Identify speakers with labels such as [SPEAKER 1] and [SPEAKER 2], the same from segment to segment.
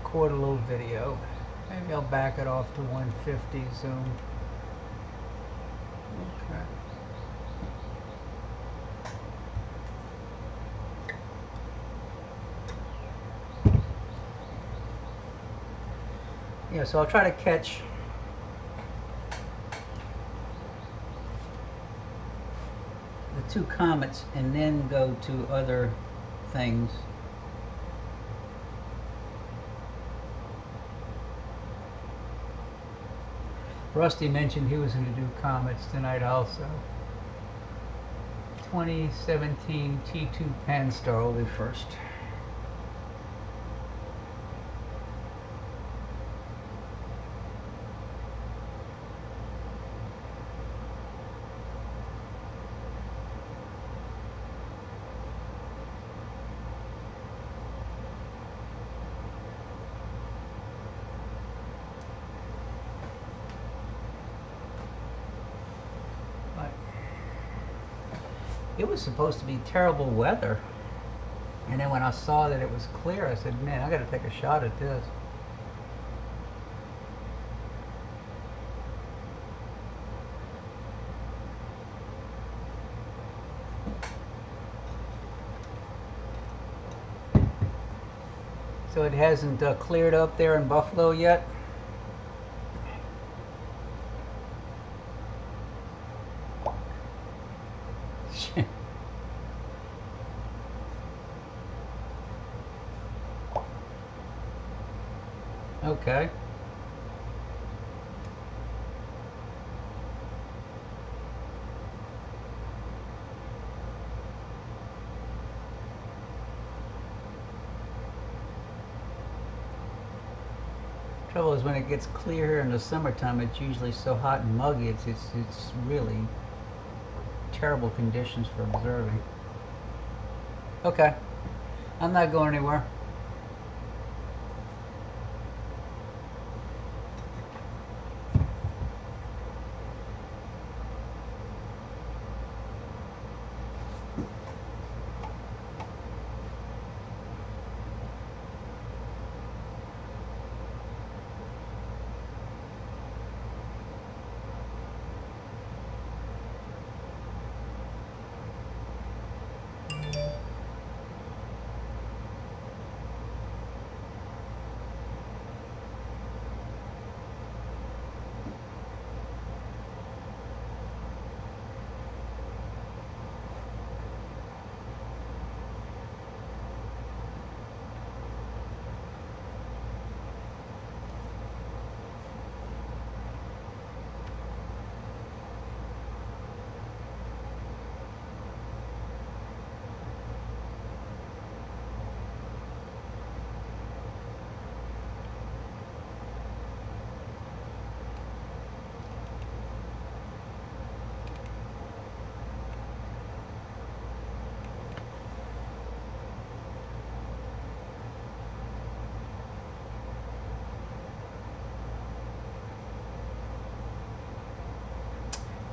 [SPEAKER 1] record a little video. Maybe I'll back it off to 150 zoom. Okay. Yeah, so I'll try to catch the two comets and then go to other things. Rusty mentioned he was going to do comets tonight also. 2017 T2 Panstar will be first. It was supposed to be terrible weather, and then when I saw that it was clear, I said, man, I got to take a shot at this. So it hasn't cleared up there in Buffalo yet. Okay. Trouble is when it gets clear here in the summertime, it's usually so hot and muggy. It's really terrible conditions for observing. Okay, I'm not going anywhere.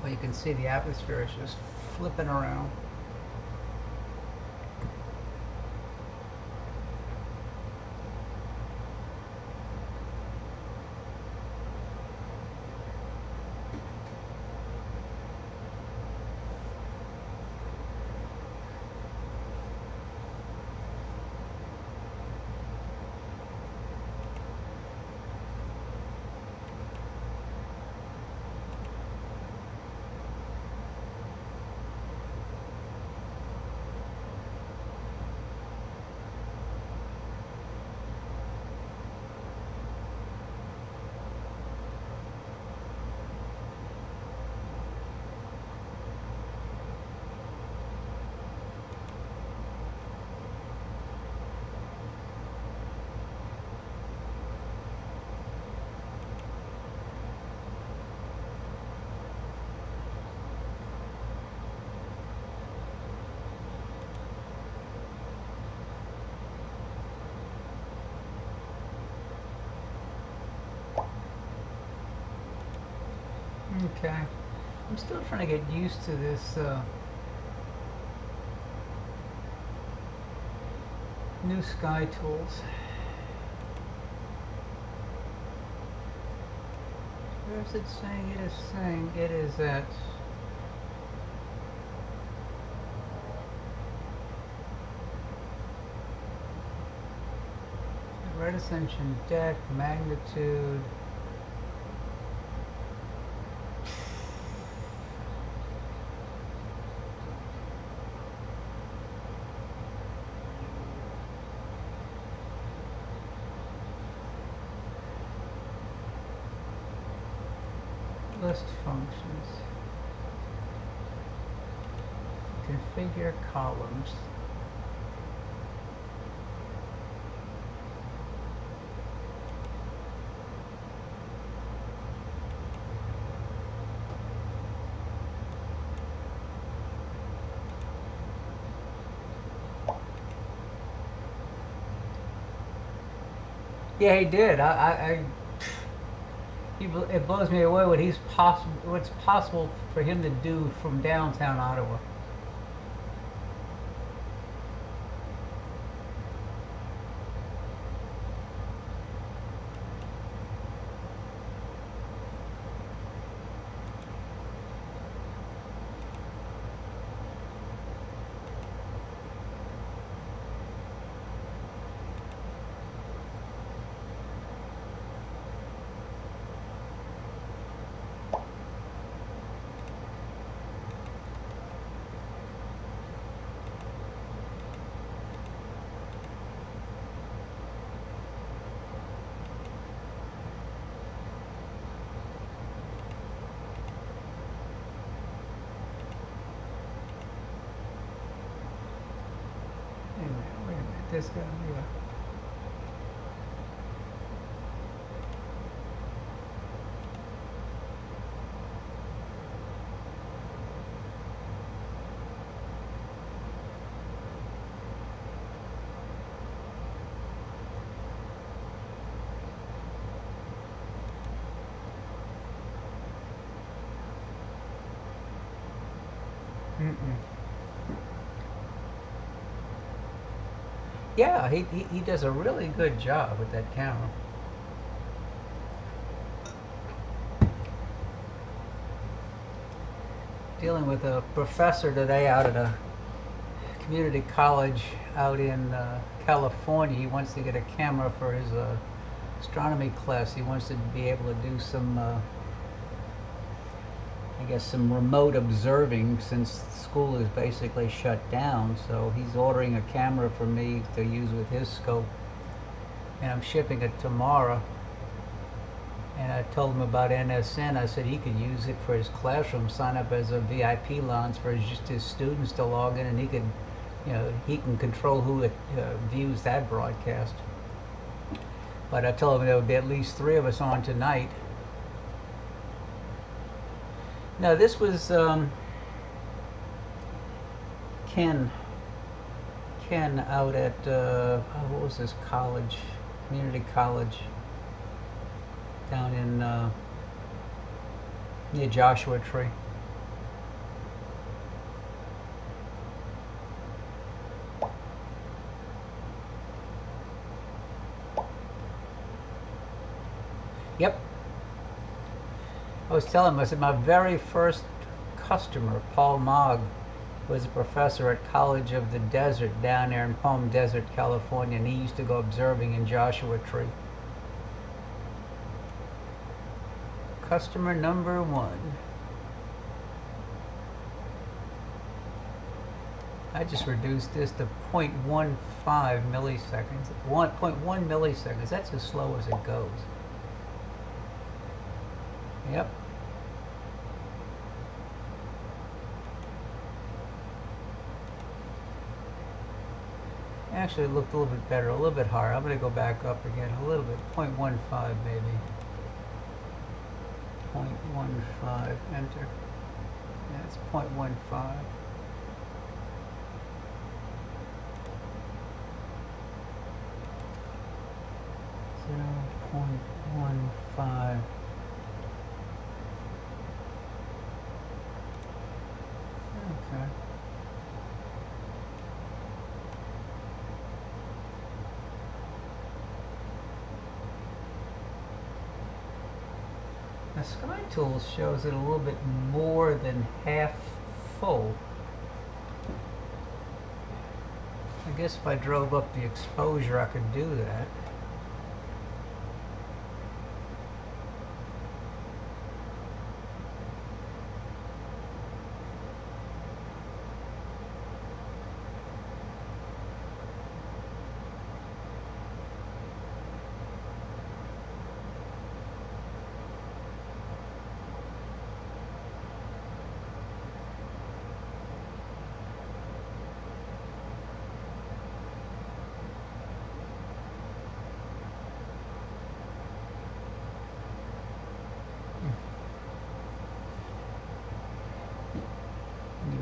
[SPEAKER 1] Well, you can see the atmosphere is just flipping around. Okay, I'm still trying to get used to this new sky tools. Where's it saying? It is saying it is at red ascension deck, magnitude. List functions. Configure columns. Yeah, he did. It blows me away what's possible for him to do from downtown Ottawa. Wait a minute, this guy, yeah. Yeah, he does a really good job with that camera. Dealing with a professor today out at a community college out in California. He wants to get a camera for his astronomy class. He wants to be able to do some, I guess, some remote observing since school is basically shut down. So he's ordering a camera for me to use with his scope, and I'm shipping it tomorrow. And I told him about NSN. I said he could use it for his classroom, sign up as a VIP lounge for just his students to log in, and he could, he can control who views that broadcast. But I told him there would be at least 3 of us on tonight. No, this was Ken out at what was this college, community college down in near Joshua Tree. Yep. I was telling him, I said my very first customer, Paul Mogg, was a professor at College of the Desert down there in Palm Desert, California, and he used to go observing in Joshua Tree. Customer number 1. I just reduced this to 0.15 milliseconds. 1.1 milliseconds. That's as slow as it goes. Yep. Actually, it looked a little bit better, a little bit higher. I'm going to go back up again a little bit. 0.15 maybe. 0.15. Enter. Yeah, it's 0.15. 0.15. Okay. Sky Tools shows it a little bit more than half full. I guess if I drove up the exposure, I could do that.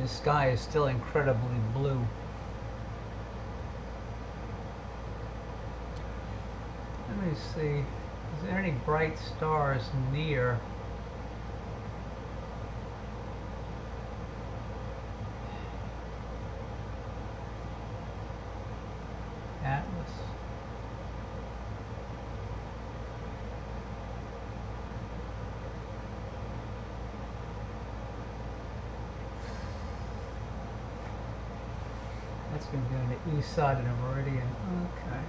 [SPEAKER 1] The sky is still incredibly blue. Let me see. Is there any bright stars near? Atlas. That's going to be on the east side of the meridian. Okay.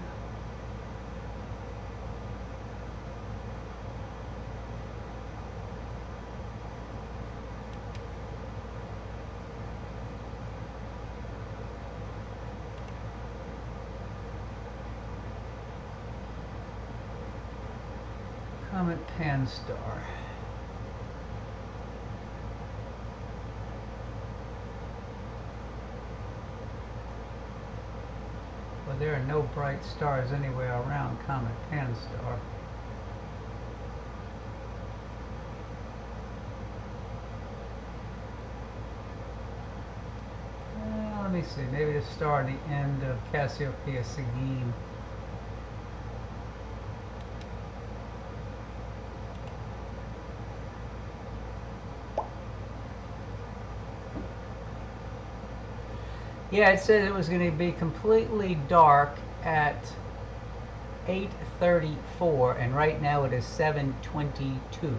[SPEAKER 1] Comet Pan Star. Well, there are no bright stars anywhere around Comet Pan Star. Let me see, maybe the star at the end of Cassiopeia Cygene. Yeah, it said it was going to be completely dark at 8:34, and right now it is 7:22.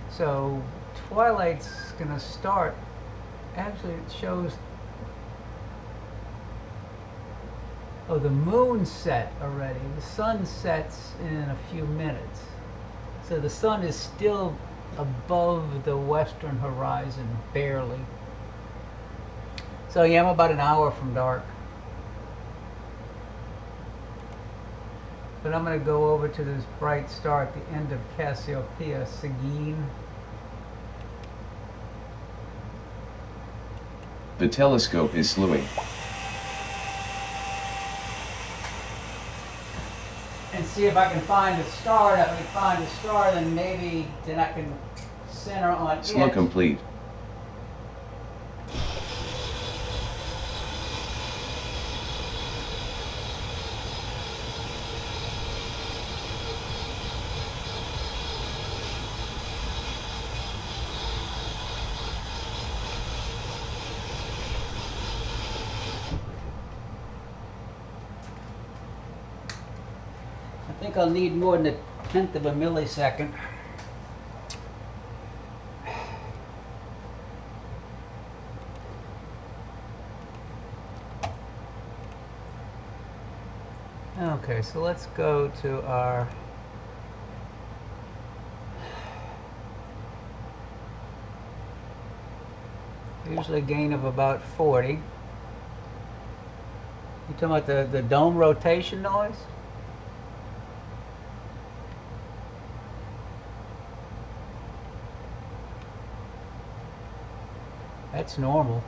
[SPEAKER 1] So twilight's going to start. Actually, it shows. Oh, the moon set already. The sun sets in a few minutes. So the sun is still above the western horizon, barely. So yeah, I'm about an hour from dark. But I'm going to go over to this bright star at the end of Cassiopeia Cygene.
[SPEAKER 2] The telescope is slewing.
[SPEAKER 1] And see if I can find a star. If we find a star, then maybe then I can center on it.
[SPEAKER 2] Slow complete.
[SPEAKER 1] I think I'll need more than a tenth of a millisecond. Okay, so let's go to our usually a gain of about 40. You talking about the dome rotation noise? That's normal.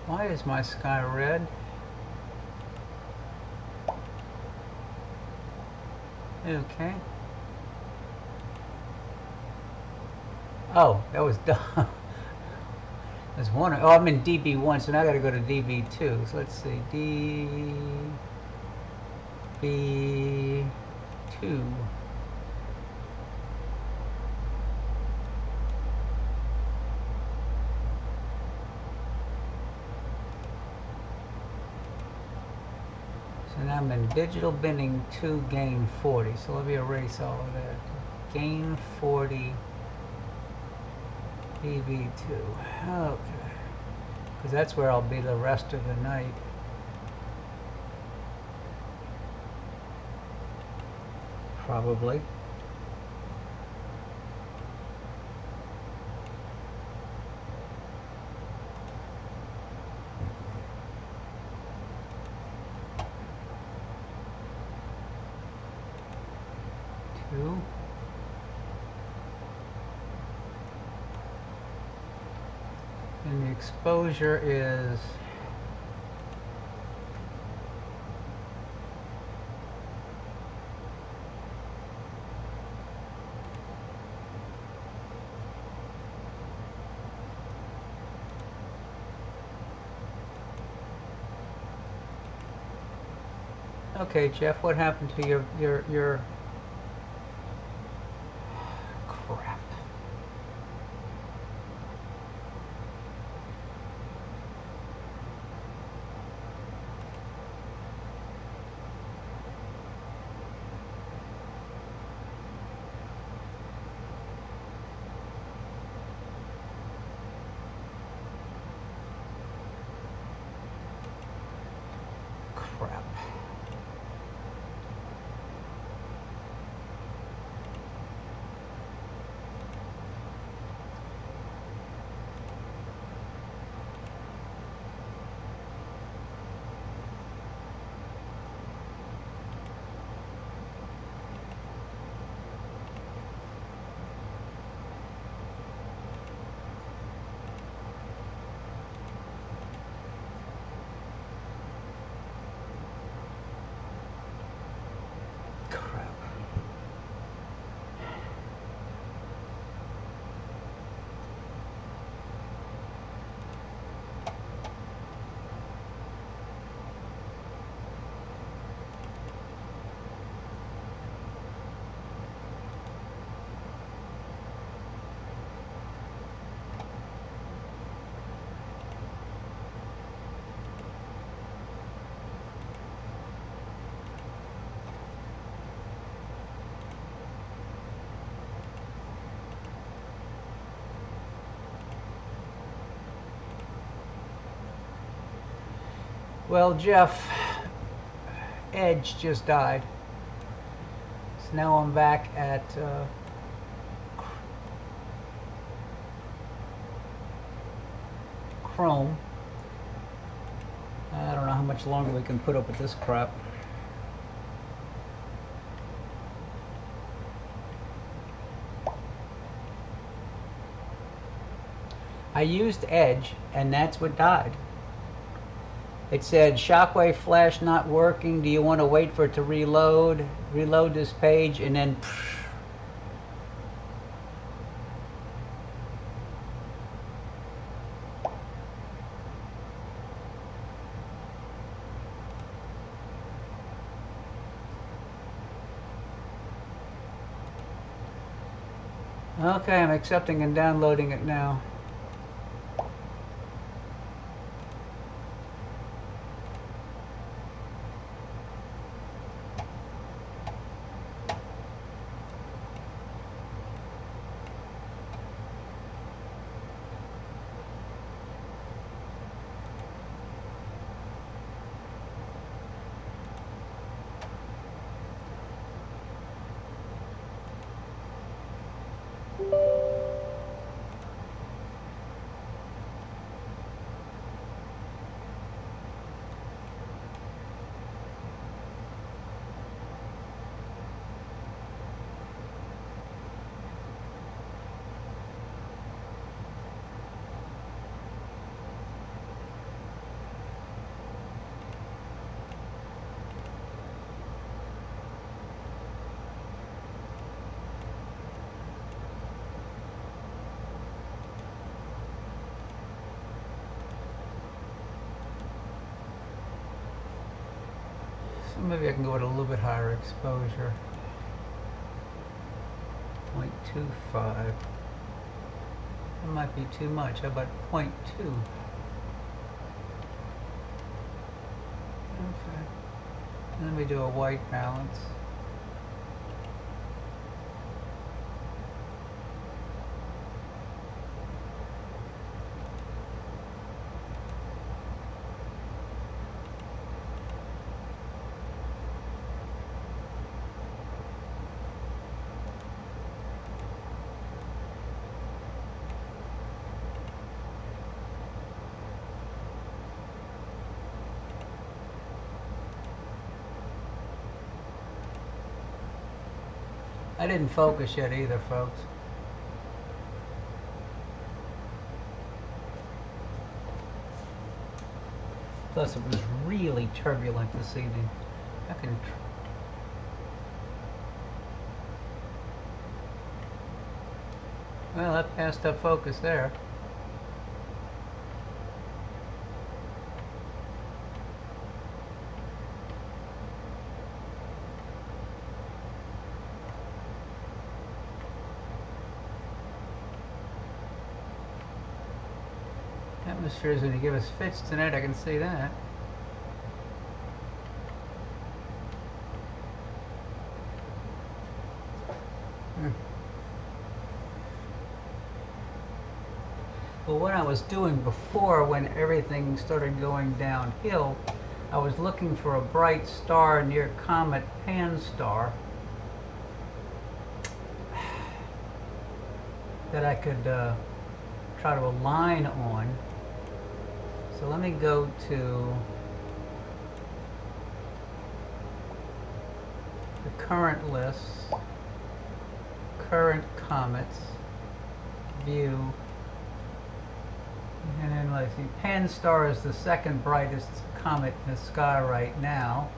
[SPEAKER 1] Why is my sky red? Okay. Oh, that was dumb. There's one. Oh, I'm in DB1, so now I got to go to DB2. So let's see. be 2. So now I'm in digital binning 2, gain 40. So let me erase all of that. Gain 40 PV2. Okay. Because that's where I'll be the rest of the night. Probably. Two. And the exposure is okay, Jeff, what happened to your crap. Crap. Well, Jeff, Edge just died. So now I'm back at Chrome. I don't know how much longer we can put up with this crap. I used Edge, and that's what died. It said Shockwave Flash not working. Do you want to wait for it to reload? Reload this page, and then. Okay, I'm accepting and downloading it now. So maybe I can go with a little bit higher exposure. 0.25. That might be too much. How about 0.2? Okay. Let me do a white balance. I didn't focus yet either, folks. Plus it was really turbulent this evening. I can well, that passed up focus there. Atmosphere is going to give us fits tonight, I can see that. Well, what I was doing before, when everything started going downhill, I was looking for a bright star near Comet Pan-Star that I could try to align on. So let me go to the current lists, current comets, view, and then let's see, Pan-Star is the second brightest comet in the sky right now.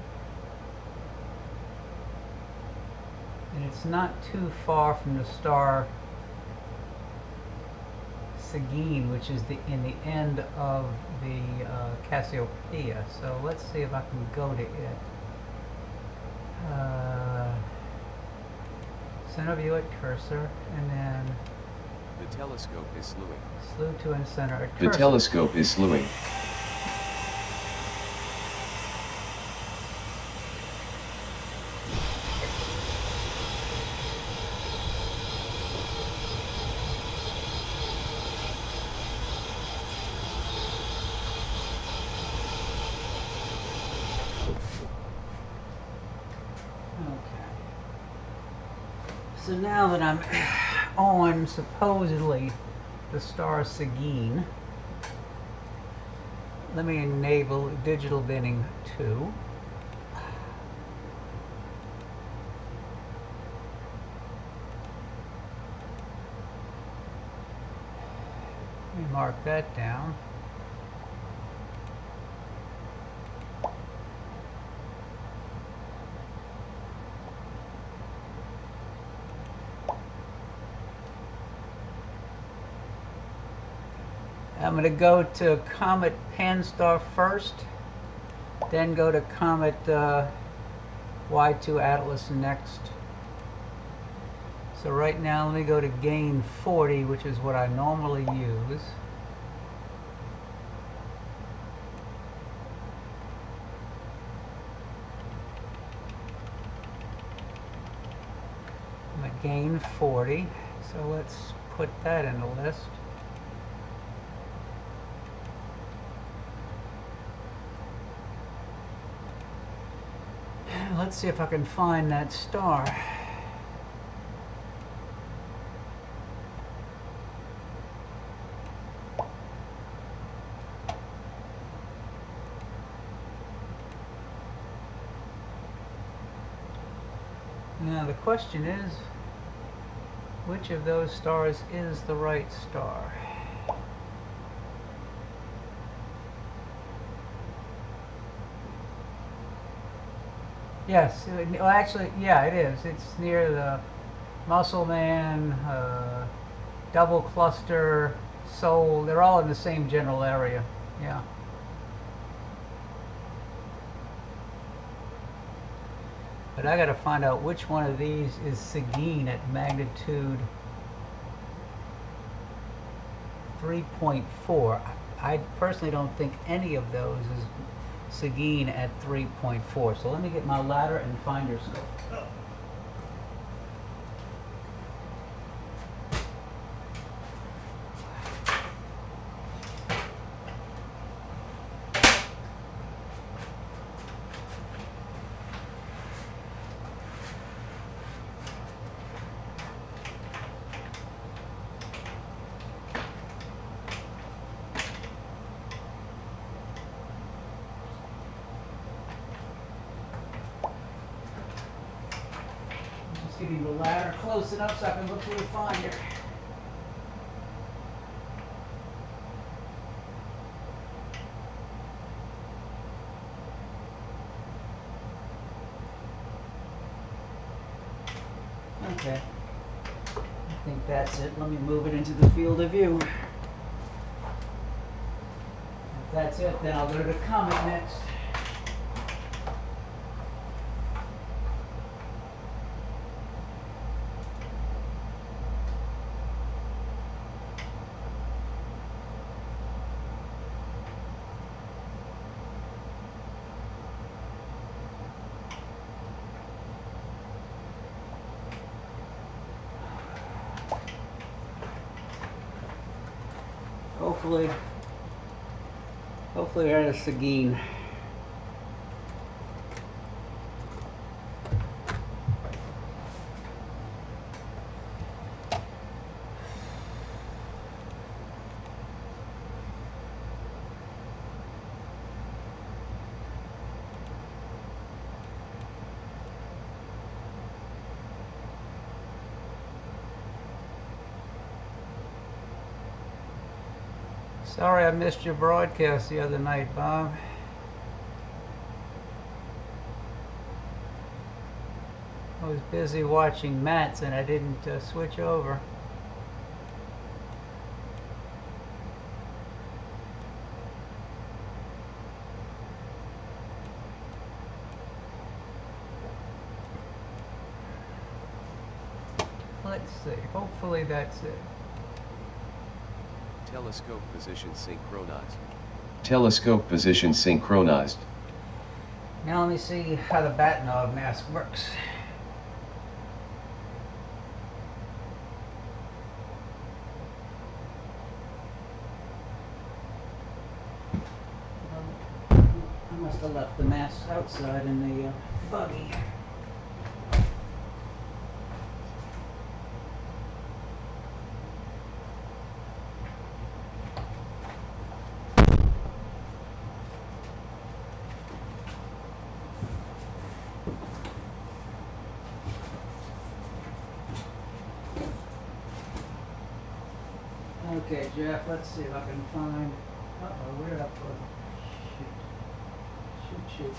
[SPEAKER 1] And it's not too far from the star Sagene, which is in the end of the Cassiopeia. So let's see if I can go to it. Center view at cursor, and then
[SPEAKER 2] The telescope is slewing.
[SPEAKER 1] slew to and center at
[SPEAKER 2] The
[SPEAKER 1] cursor.
[SPEAKER 2] telescope is slewing.
[SPEAKER 1] So now that I'm on supposedly the star Sagene, let me enable digital binning 2. Let me mark that down. I'm going to go to Comet Pan-Star first, then go to Comet Y2 Atlas next. So right now let me go to gain 40, which is what I normally use. I'm at gain 40, so let's put that in the list. Let's see if I can find that star. Now the question is, which of those stars is the right star? Yes, well actually, yeah, it is. It's near the Muscle Man, Double Cluster, Soul. They're all in the same general area. Yeah. But I gotta find out which one of these is Seguin at magnitude 3.4. I personally don't think any of those is Seguin at 3.4. So let me get my ladder and finder scope. Getting the ladder close enough so I can look through the finder. Okay, I think that's it. Let me move it into the field of view. If that's it, then I'll go to the comet next. Hopefully we're at a Seguin. Sorry I missed your broadcast the other night, Bob. I was busy watching Mats and I didn't switch over. Let's see. Hopefully that's it.
[SPEAKER 2] Telescope position synchronized. Telescope position synchronized.
[SPEAKER 1] Now let me see how the Batinov mask works. I must have left the mask outside in the buggy. Okay, Jeff, let's see if I can find... Uh-oh, where did I put it? Shoot.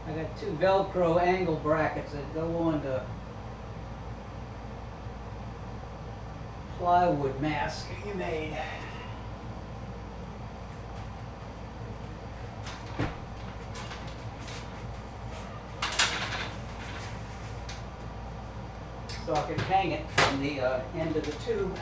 [SPEAKER 1] There. I got two Velcro angle brackets that go on the plywood mask you made. So I can hang it from the end of the tube.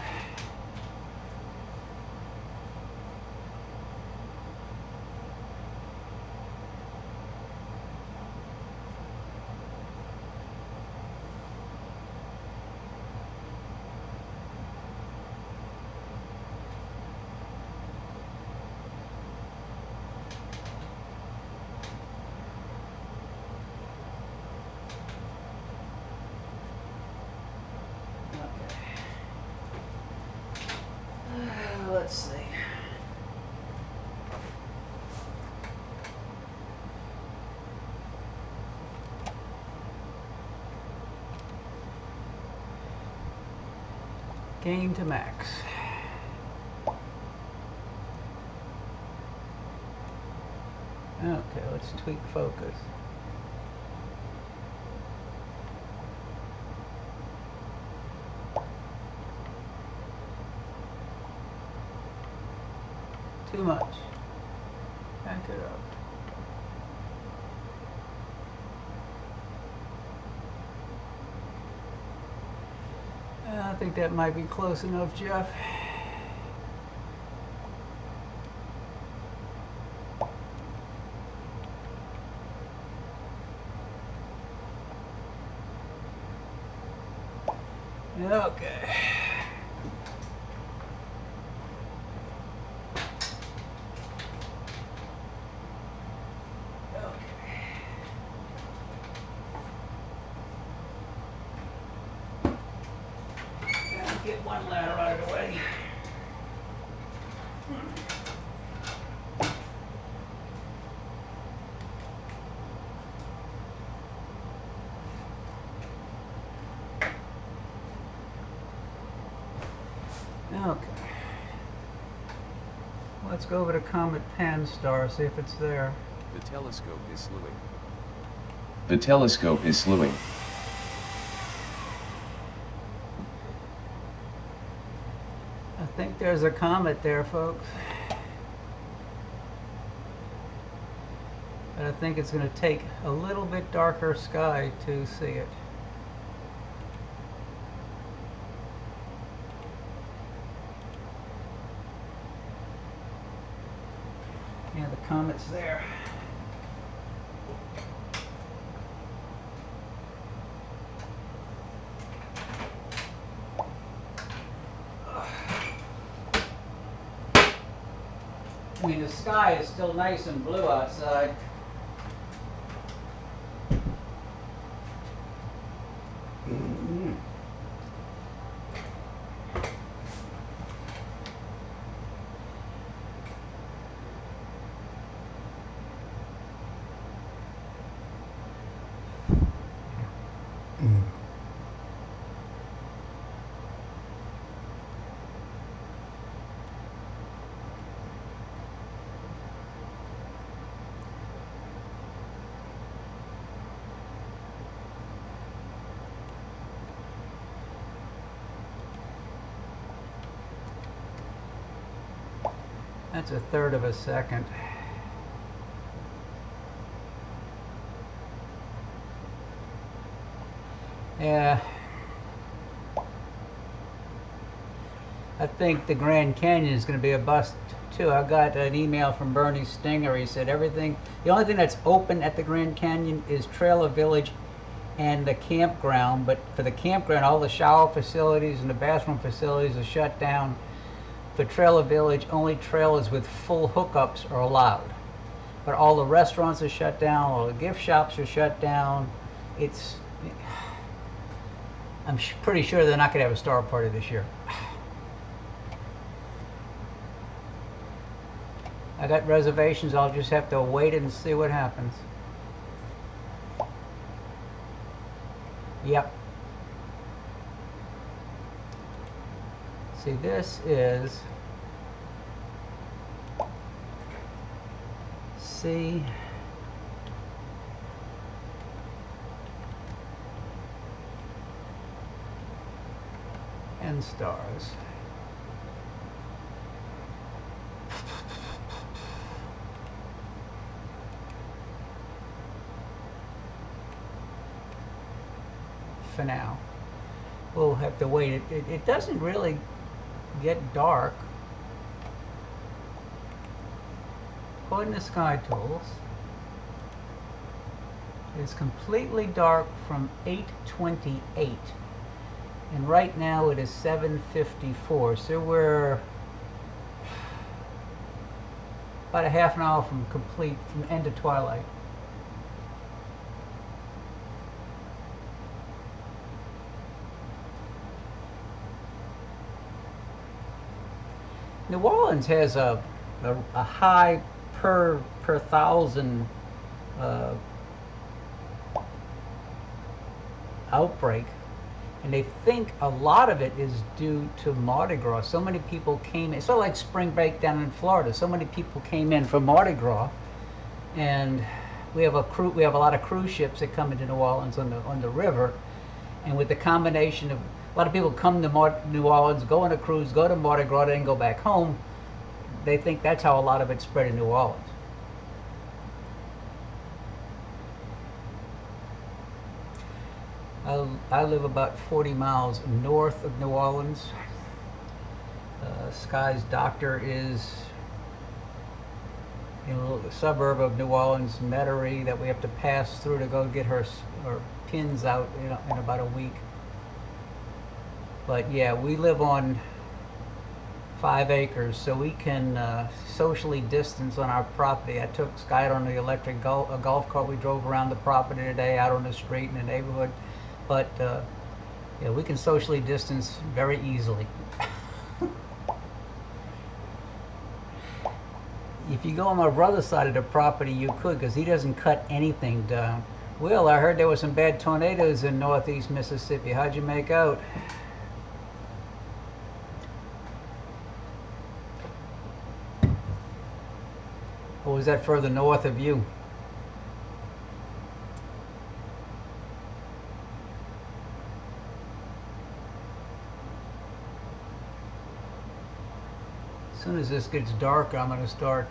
[SPEAKER 1] Let's see. Gain to max. Okay, let's tweak focus. Too much. Back it up. I think that might be close enough, Jeff. Okay. Get one ladder out of the way. Okay. Let's go over to Comet Pan Star, see if it's there.
[SPEAKER 2] The telescope is slewing.
[SPEAKER 3] The telescope is slewing.
[SPEAKER 1] I think there's a comet there, folks. But I think it's going to take a little bit darker sky to see it. Yeah, the comet's there. I mean, the sky is still nice and blue outside. That's a third of a second. Yeah. I think the Grand Canyon is going to be a bust too. I got an email from Bernie Stinger. He said everything, the only thing that's open at the Grand Canyon is Trailer Village and the campground. But for the campground, all the shower facilities and the bathroom facilities are shut down. For Trailer Village, only trailers with full hookups are allowed. But all the restaurants are shut down, all the gift shops are shut down. I'm pretty sure they're not going to have a star party this year. I got reservations, I'll just have to wait and see what happens. Yep. See, this is C and stars. For now, we'll have to wait. It doesn't really get dark. According to Sky Tools, it's completely dark from 8:28, and right now it is 7:54. So we're about a half an hour from end of twilight. New Orleans has a high per thousand outbreak, and they think a lot of it is due to Mardi Gras. So many people came in. It's sort of like spring break down in Florida. So many people came in for Mardi Gras, and we have a lot of cruise ships that come into New Orleans on the river, and with the combination of a lot of people come to New Orleans, go on a cruise, go to Mardi Gras, then go back home. they think that's how a lot of it spread in New Orleans. I live about 40 miles north of New Orleans. Sky's doctor is in a little suburb of New Orleans, Metairie, that we have to pass through to go get her pins out in about a week. But yeah, we live on 5 acres, so we can socially distance on our property. I took Sky out on the electric golf cart. We drove around the property today, out on the street in the neighborhood. But yeah, we can socially distance very easily. If you go on my brother's side of the property, you could, because he doesn't cut anything down. Will, I heard there were some bad tornadoes in northeast Mississippi. How'd you make out? Or was that further north of you? As soon as this gets dark, I'm going to start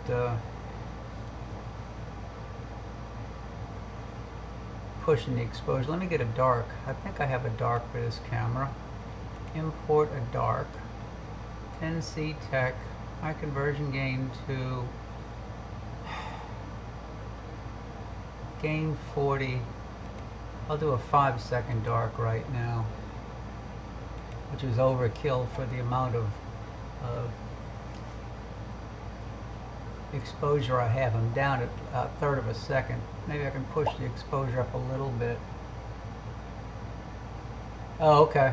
[SPEAKER 1] pushing the exposure. Let me get a dark. I think I have a dark for this camera. Import a dark. 10C Tech. High conversion gain to gain 40. I'll do a 5-second dark right now, which is overkill for the amount of exposure I have. I'm down at a third of a second. Maybe I can push the exposure up a little bit. Oh, okay.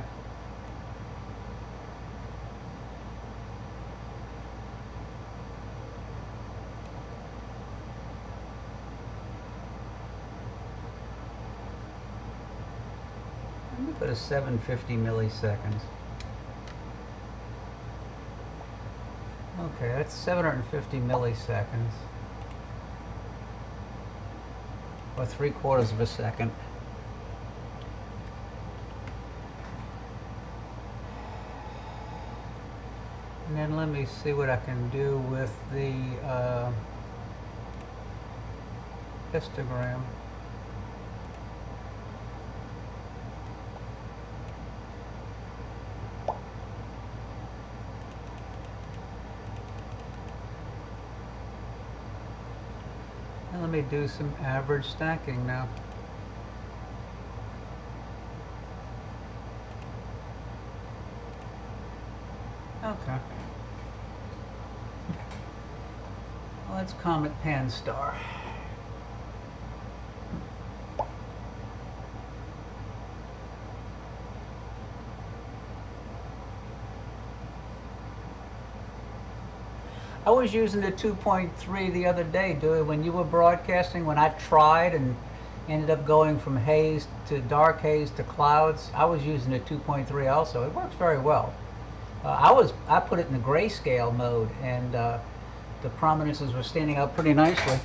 [SPEAKER 1] Let me go to 750 milliseconds. Okay, that's 750 milliseconds, or 3/4 of a second. And then let me see what I can do with the histogram. And let me do some average stacking now. Okay. Well, let's Comet Pan Star. I was using the 2.3 the other day, when you were broadcasting, when I tried and ended up going from haze to dark haze to clouds. I was using the 2.3 also. It works very well. I put it in the grayscale mode, and the prominences were standing out pretty nicely.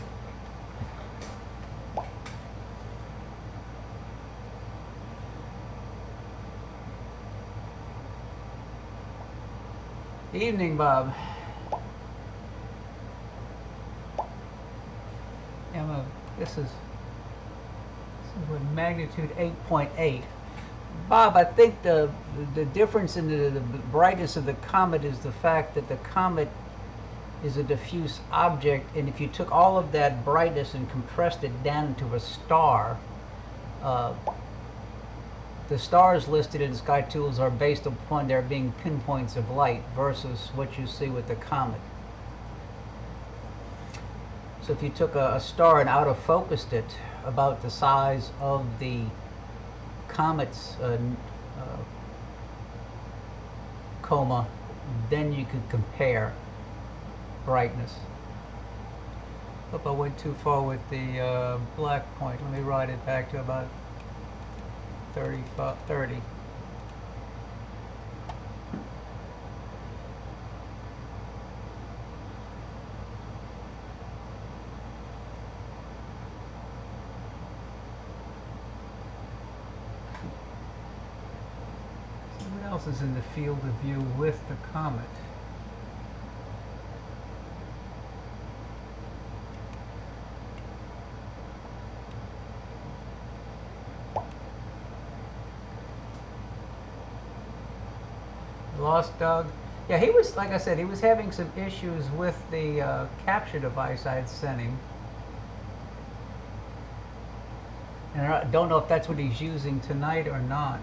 [SPEAKER 1] Evening, Bob. This is with magnitude 8.8. Bob, I think the difference in the brightness of the comet is the fact that the comet is a diffuse object, and if you took all of that brightness and compressed it down into a star, the stars listed in Sky Tools are based upon there being pinpoints of light versus what you see with the comet. So if you took a star and out of focused it about the size of the comet's coma, then you could compare brightness. Hope I went too far with the black point. Let me ride it back to about 30. What else is in the field of view with the comet? Lost Doug. Yeah, he was, like I said, he was having some issues with the capture device I had sent him. And I don't know if that's what he's using tonight or not.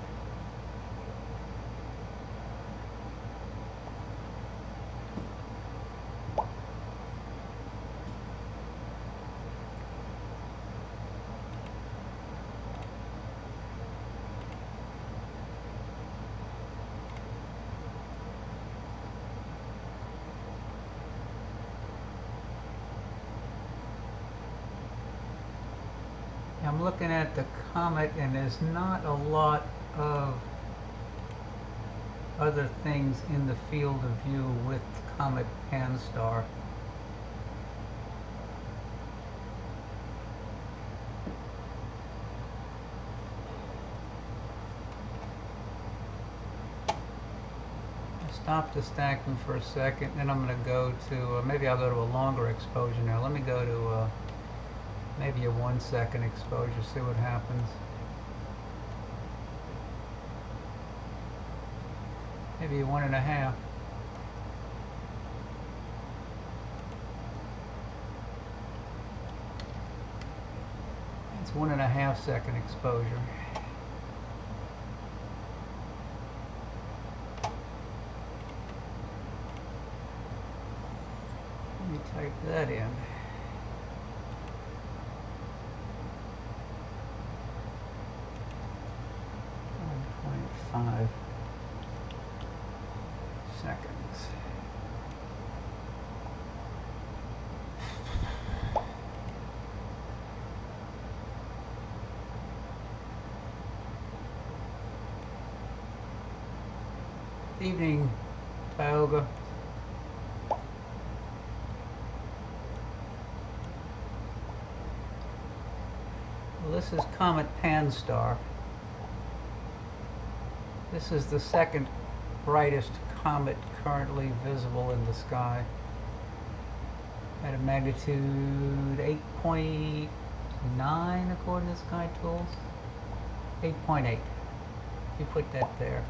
[SPEAKER 1] I'm looking at the comet and there's not a lot of other things in the field of view with Comet Pan-STAR. Stop the stacking for a second, then I'm going to go to, maybe I'll go to a longer exposure now. Let me go to maybe a 1 second exposure, see what happens. Maybe a 1.5. It's 1.5 second exposure. Let me type that in. 1.5 seconds. Evening, Tioga. Well, this is Comet Pan-STAR. This is the second brightest comet currently visible in the sky, at a magnitude 8.9 according to Sky Tools. 8.8. You put that there.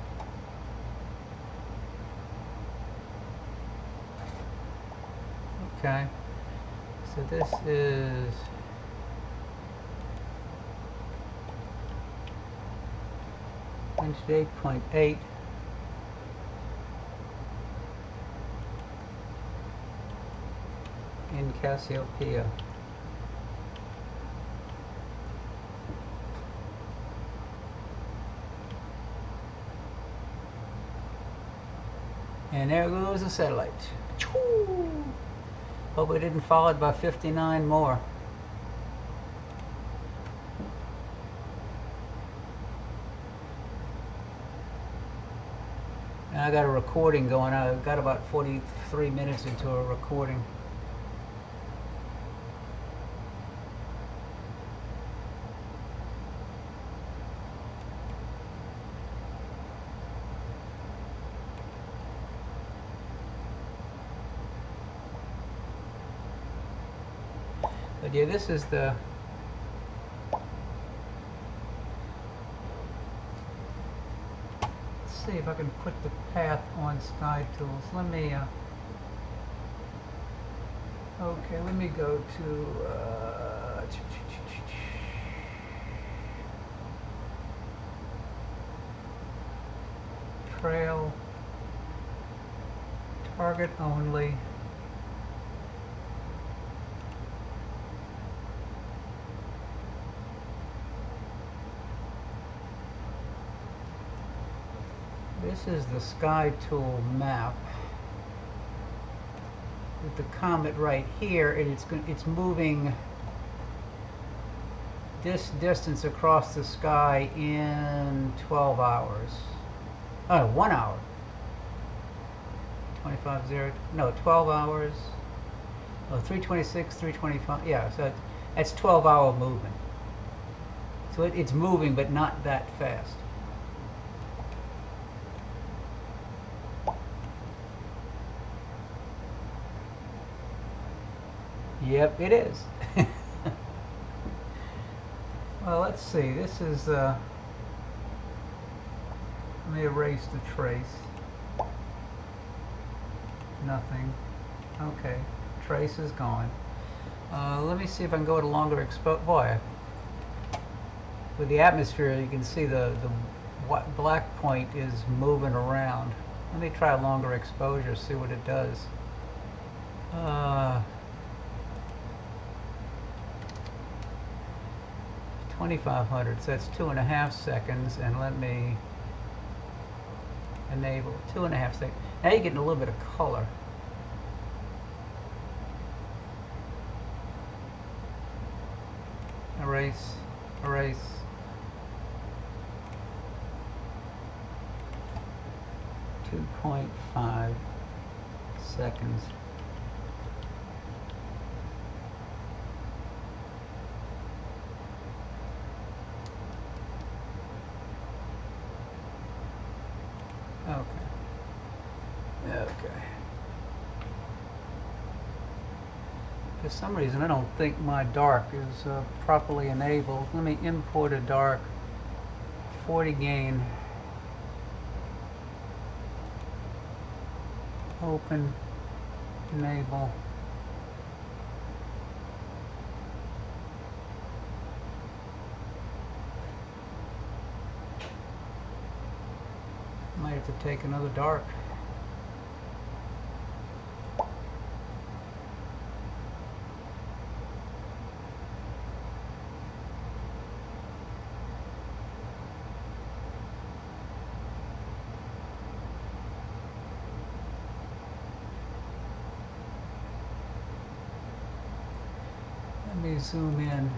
[SPEAKER 1] Okay, so this is magnitude 8.8. in Cassiopeia. And there goes the satellite. Hope we didn't follow it by 59 more. And I got a recording going on. I've got about 43 minutes into a recording. But yeah, this is the see if I can put the path on Sky Tools. Let me okay, let me go to trail, target only. This is the Sky Tool map with the comet right here, and it's moving this distance across the sky in 12 hours. Oh, 1 hour. 25.0. No, 12 hours. Oh, 326, 325. Yeah, so that's 12-hour movement. So it's moving, but not that fast. Yep, it is. Well, let's see. This is, let me erase the trace. Nothing. Okay. Trace is gone. Let me see if I can go at a longer exposure. Boy, with the atmosphere, you can see the black point is moving around. Let me try a longer exposure, see what it does. 2500, so that's 2.5 seconds, and let me enable 2.5 seconds. Now you're getting a little bit of color. Erase, erase. Two 2.5 seconds. Okay. For some reason, I don't think my dark is properly enabled. Let me import a dark. 40 gain. Open. Enable. Might have to take another dark. Let me zoom in.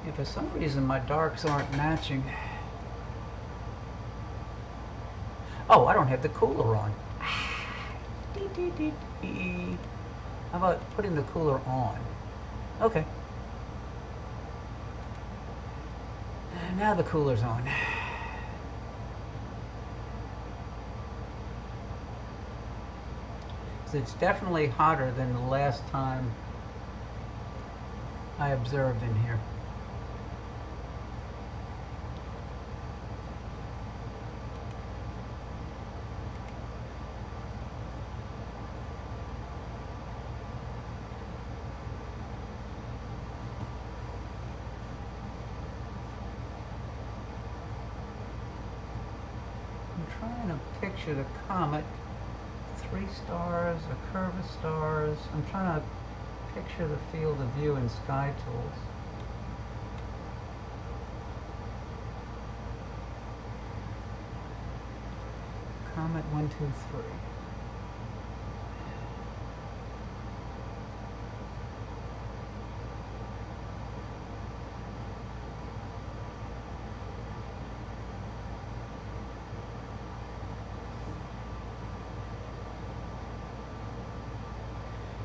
[SPEAKER 1] Yeah, for some reason my darks aren't matching. Oh, I don't have the cooler on. How about putting the cooler on? Okay. And now the cooler's on. So it's definitely hotter than the last time I observed in here. I'm trying to picture the comet. 3 stars, a curve of stars. I'm trying to picture the field of view in Sky Tools. Comet 1, 2, 3.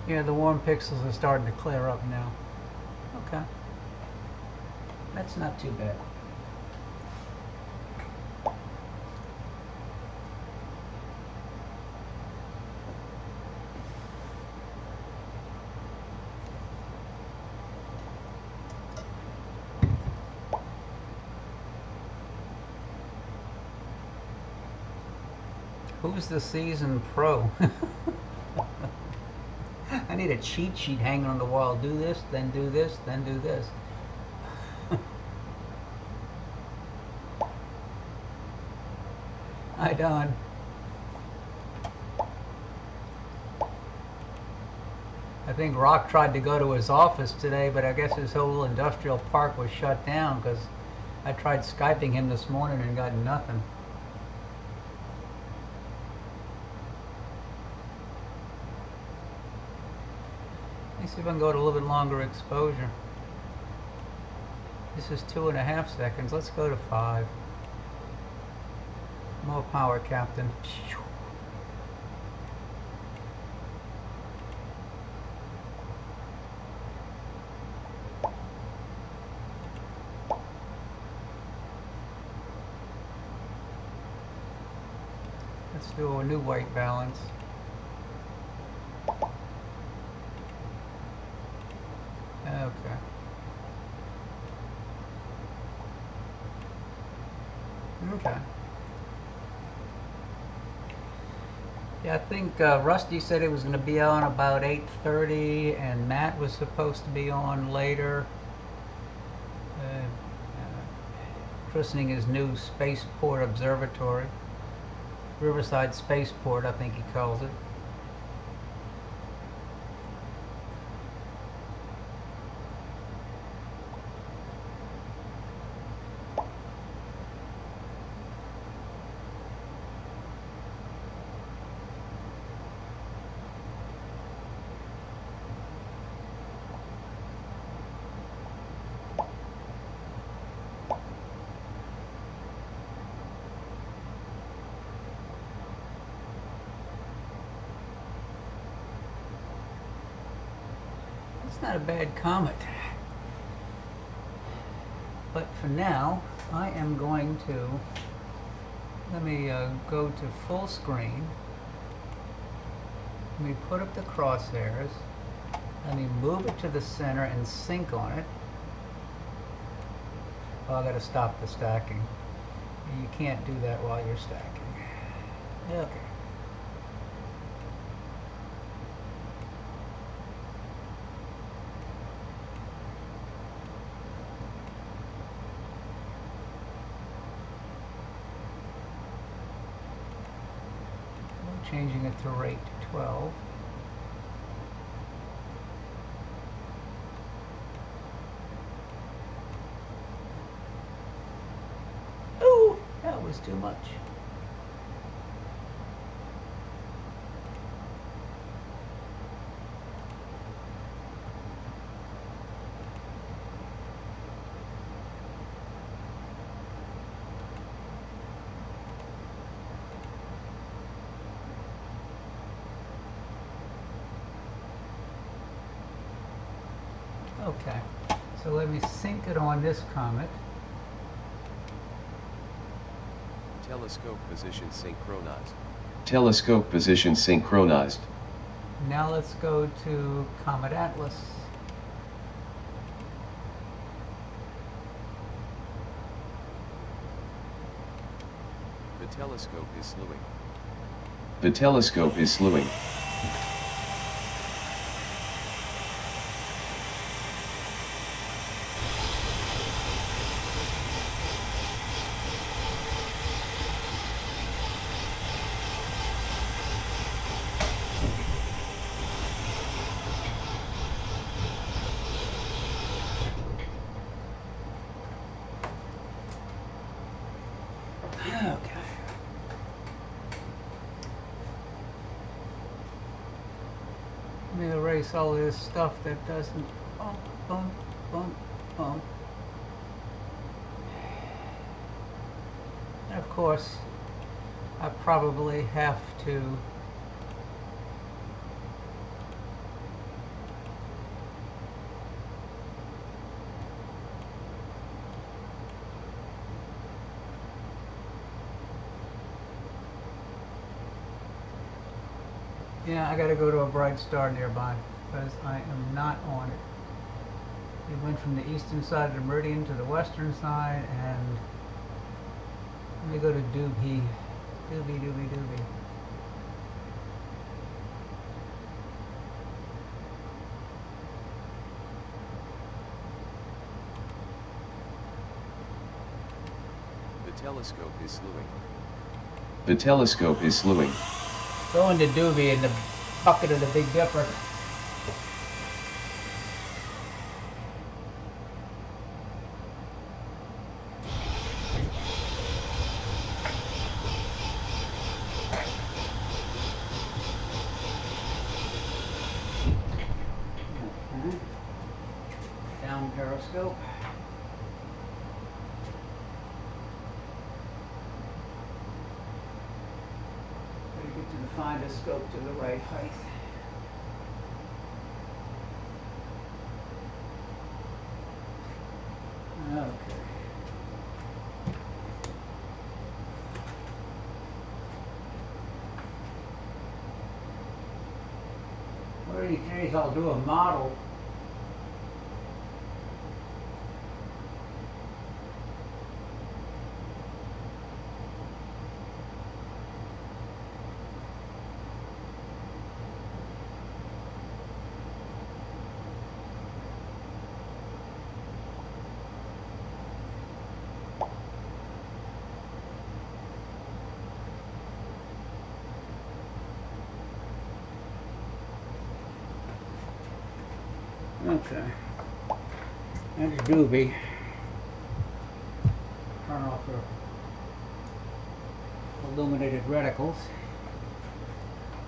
[SPEAKER 1] Yeah, the warm pixels are starting to clear up now. Okay. That's not too bad. Who's the seasoned pro? I need a cheat sheet hanging on the wall. Do this, then do this, then do this. Hi, Don. I think Rock tried to go to his office today, but I guess his whole industrial park was shut down because I tried Skyping him this morning and got nothing. Let me see if I can go to a little bit longer exposure. This is 2.5 seconds. Let's go to 5. More power, Captain. Let's do a new white balance. Okay. Okay. Yeah, I think Rusty said he was going to be on about 8:30, and Matt was supposed to be on later, christening his new spaceport observatory. Riverside Spaceport, I think he calls it. It's not a bad comet. But for now, I am going to, let me go to full screen. Let me put up the crosshairs. Let me move it to the center and sync on it. Oh, I gotta stop the stacking. You can't do that while you're stacking. Okay. Changing it to rate 12. Ooh, that was too much. Okay, so let me sync it on this comet.
[SPEAKER 2] Telescope position synchronized.
[SPEAKER 3] Telescope position synchronized.
[SPEAKER 1] Now let's go to Comet Atlas.
[SPEAKER 2] The telescope is slewing.
[SPEAKER 3] The telescope is slewing.
[SPEAKER 1] Okay. Let me erase all this stuff that doesn't bump, bump, bump, bump. And of course, I probably have to yeah, I gotta go to a bright star nearby because I am not on it. It went from the eastern side of the meridian to the western side, and let me go to Doobie. Doobie, Doobie, Doobie.
[SPEAKER 2] The telescope is slewing.
[SPEAKER 3] The telescope is slewing.
[SPEAKER 1] Go into Doobie in the bucket of the Big Dipper. Okay. Down periscope. Get to the finder scope to the right height. Okay. One of these days I'll do a model. Okay. And a doobie. Turn off the illuminated reticles.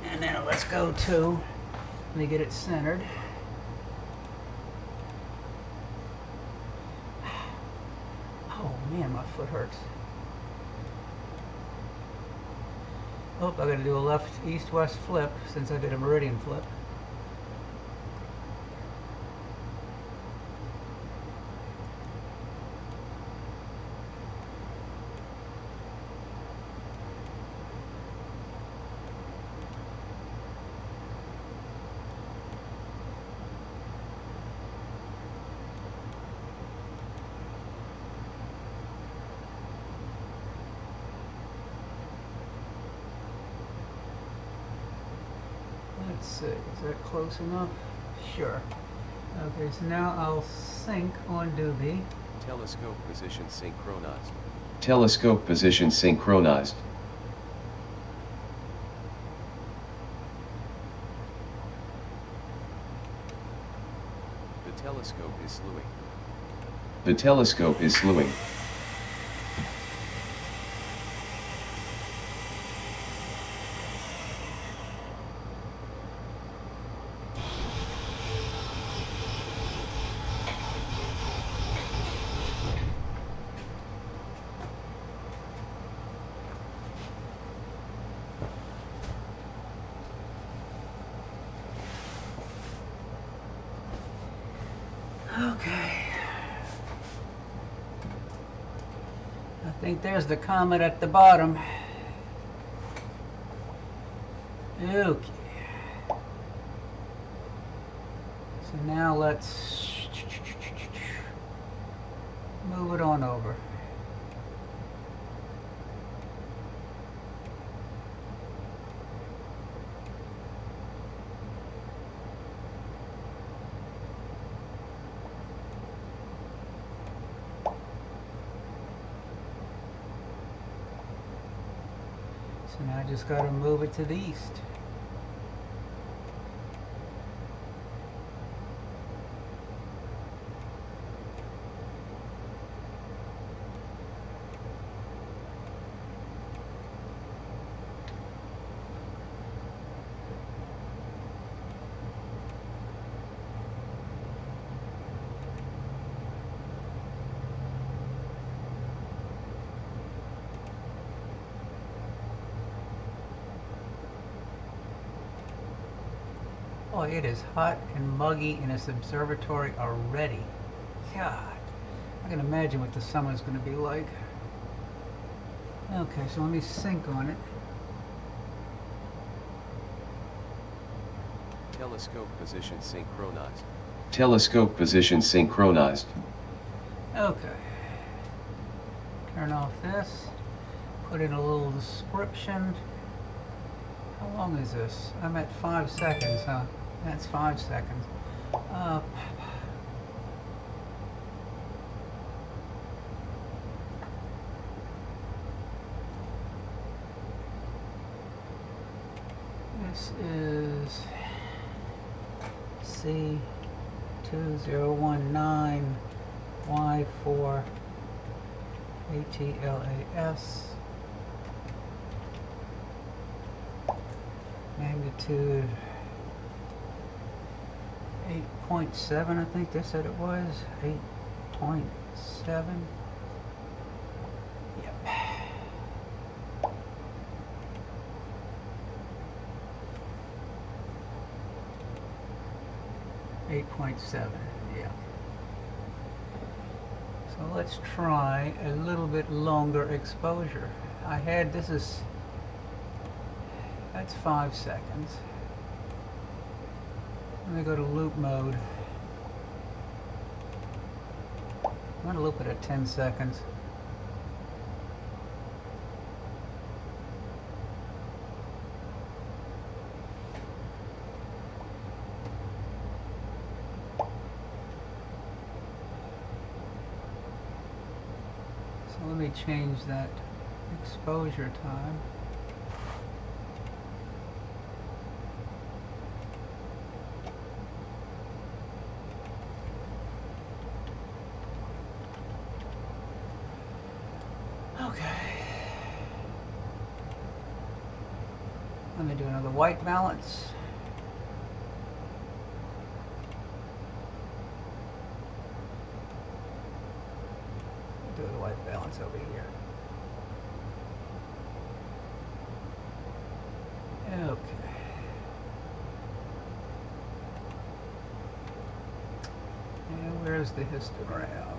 [SPEAKER 1] And then let's go to, let me get it centered. Oh man, my foot hurts. Oh, I gotta do a left, east, west flip since I did a meridian flip. Let's see, is that close enough? Sure. Okay, so now I'll sync on doobie.
[SPEAKER 2] Telescope position synchronized.
[SPEAKER 3] Telescope position synchronized.
[SPEAKER 2] The telescope is slewing.
[SPEAKER 3] The telescope is slewing.
[SPEAKER 1] Okay. I think there's the comet at the bottom. Okay. So now let's move it on over. So now I just got to move it to the east. Oh, it is hot and muggy in this observatory already. God, I can imagine what the summer is going to be like. Okay, so let me sync on it.
[SPEAKER 2] Telescope position synchronized.
[SPEAKER 3] Telescope position synchronized.
[SPEAKER 1] Okay. Turn off this. Put in a little description. How long is this? I'm at 5 seconds, huh? That's 5 seconds. This is C2019 Y4 ATLAS. Magnitude 8.7, I think they said it was. 8.7. Yep. 8.7, yeah. So let's try a little bit longer exposure. I had, that's 5 seconds. Let me go to loop mode. I'm going to loop it at 10 seconds. So let me change that exposure time. do another white balance. Do the white balance over here. Okay. And where's the histogram?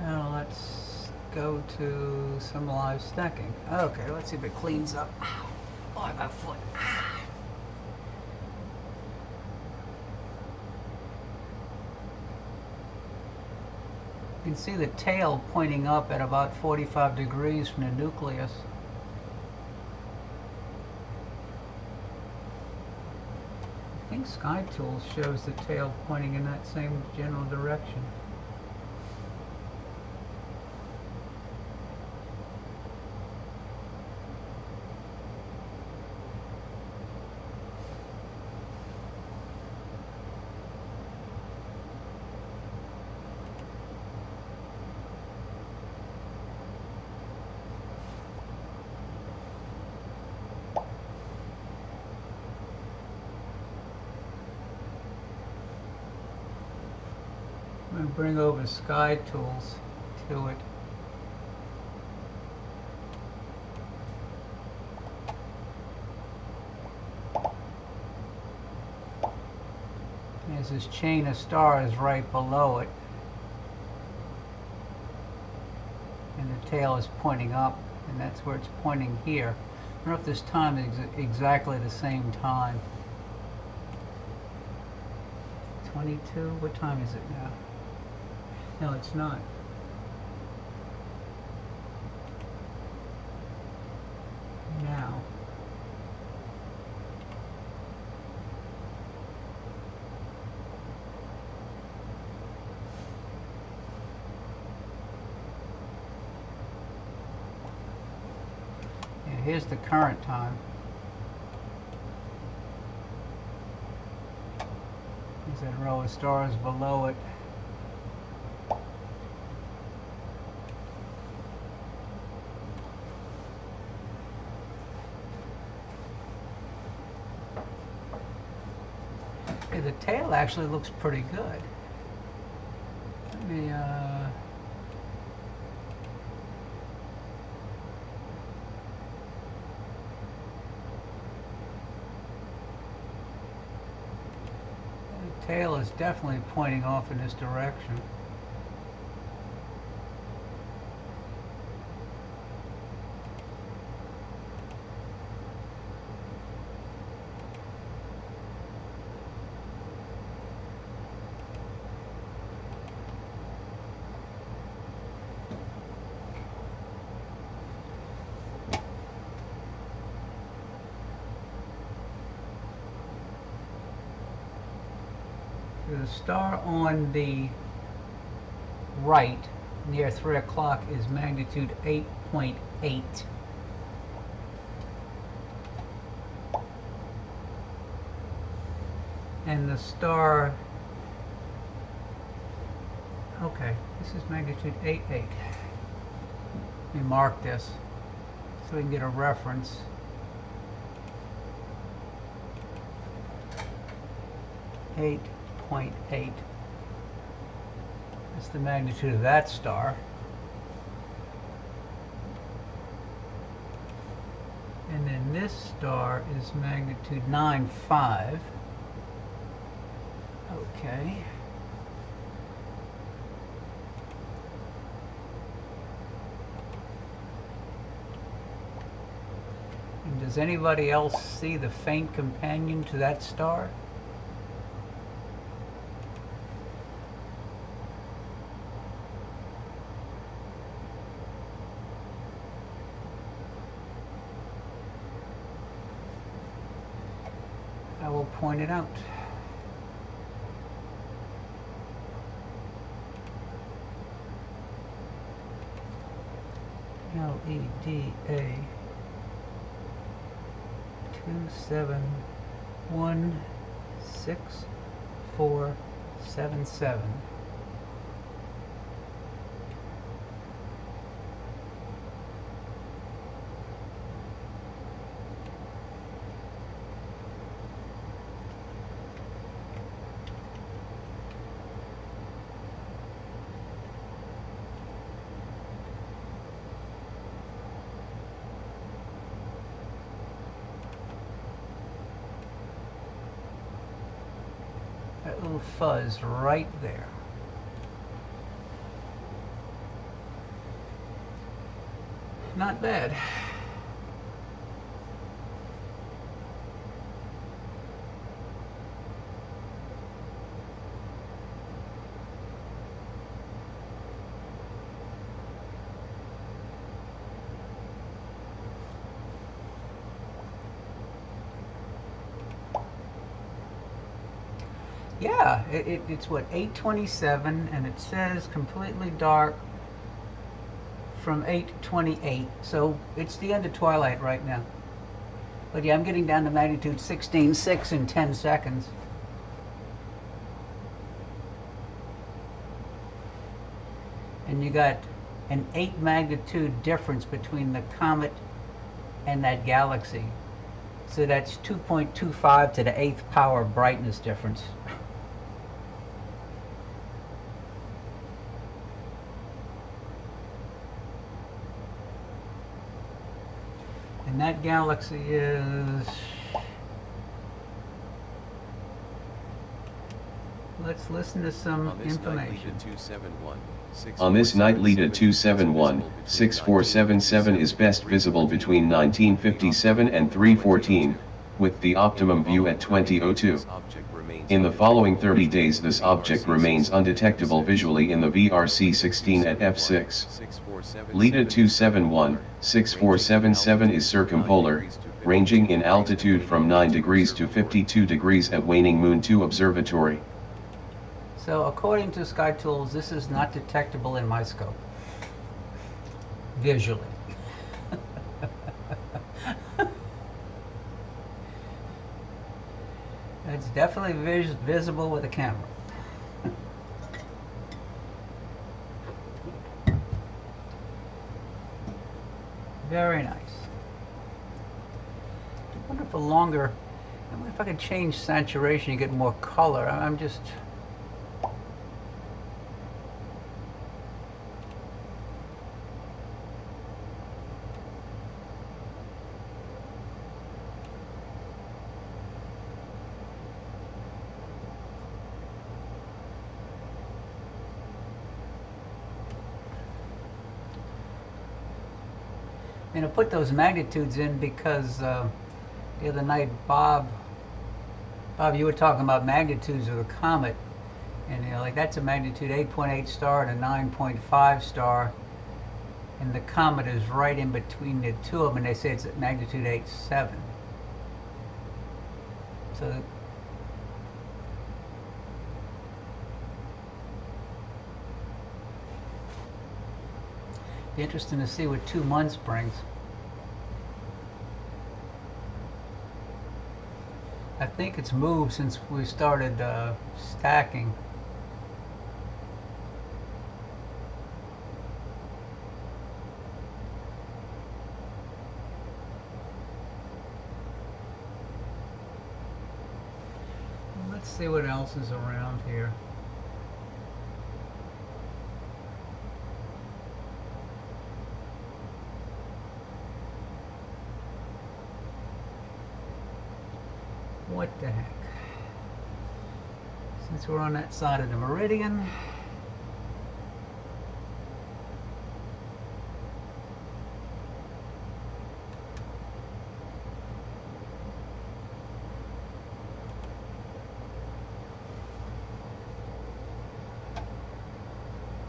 [SPEAKER 1] Now let's go to some live stacking. Okay, let's see if it cleans up. Ow. Oh, my foot. Ah. You can see the tail pointing up at about 45 degrees from the nucleus. I think Sky Tools shows the tail pointing in that same general direction. I'm going to bring over Sky Tools to it. There's this chain of stars right below it. And the tail is pointing up, and that's where it's pointing here. I don't know if this time is exactly the same time. 22? What time is it now? No, it's not. Now. Yeah, here's the current time. There's that row of stars below it. Okay, the tail actually looks pretty good. Let me, the tail is definitely pointing off in this direction. The star on the right near 3 o'clock is magnitude 8.8. And the star, okay, this is magnitude 8.8. Let me mark this so we can get a reference. 8.8. That's the magnitude of that star. And then this star is magnitude 9.5. Okay. And does anybody else see the faint companion to that star? I will point it out. LEDA 27 16477. That little fuzz right there. Not bad. Yeah, it's what, 8:27, and it says completely dark from 8:28, so it's the end of twilight right now. But yeah, I'm getting down to magnitude 16.6 in 10 seconds. And you got an 8 magnitude difference between the comet and that galaxy. So that's 2.25 to the 8th power brightness difference. And that galaxy is... Let's listen to some information.
[SPEAKER 3] On this night, Leda 271-6477 is best visible between 1957 and 3:14, with the optimum view at 2002. In the following 30 days this object remains undetectable visually in the VRC-16 at f6. Leda 271-6477 is circumpolar, ranging in altitude from 9 degrees to 52 degrees at Waning Moon 2 Observatory.
[SPEAKER 1] So according to SkyTools, this is not detectable in my scope, visually. It's definitely visible with a camera. Very nice. I wonder if I wonder if I could change saturation and get more color. I'm just... I put those magnitudes in because the other night, Bob, you were talking about magnitudes of the comet, and like that's a magnitude 8.8 star and a 9.5 star, and the comet is right in between the two of them, and they say it's at magnitude 8.7. So be interesting to see what 2 months brings. I think it's moved since we started stacking. Let's see what else is around here. What the heck? Since we're on that side of the meridian,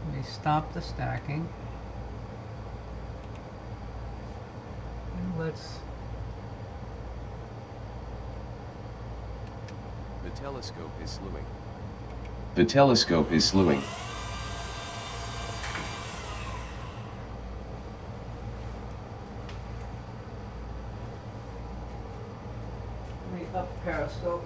[SPEAKER 1] let me stop the stacking, and let's...
[SPEAKER 2] The telescope is slewing.
[SPEAKER 3] The telescope is slewing.
[SPEAKER 1] Let me up periscope.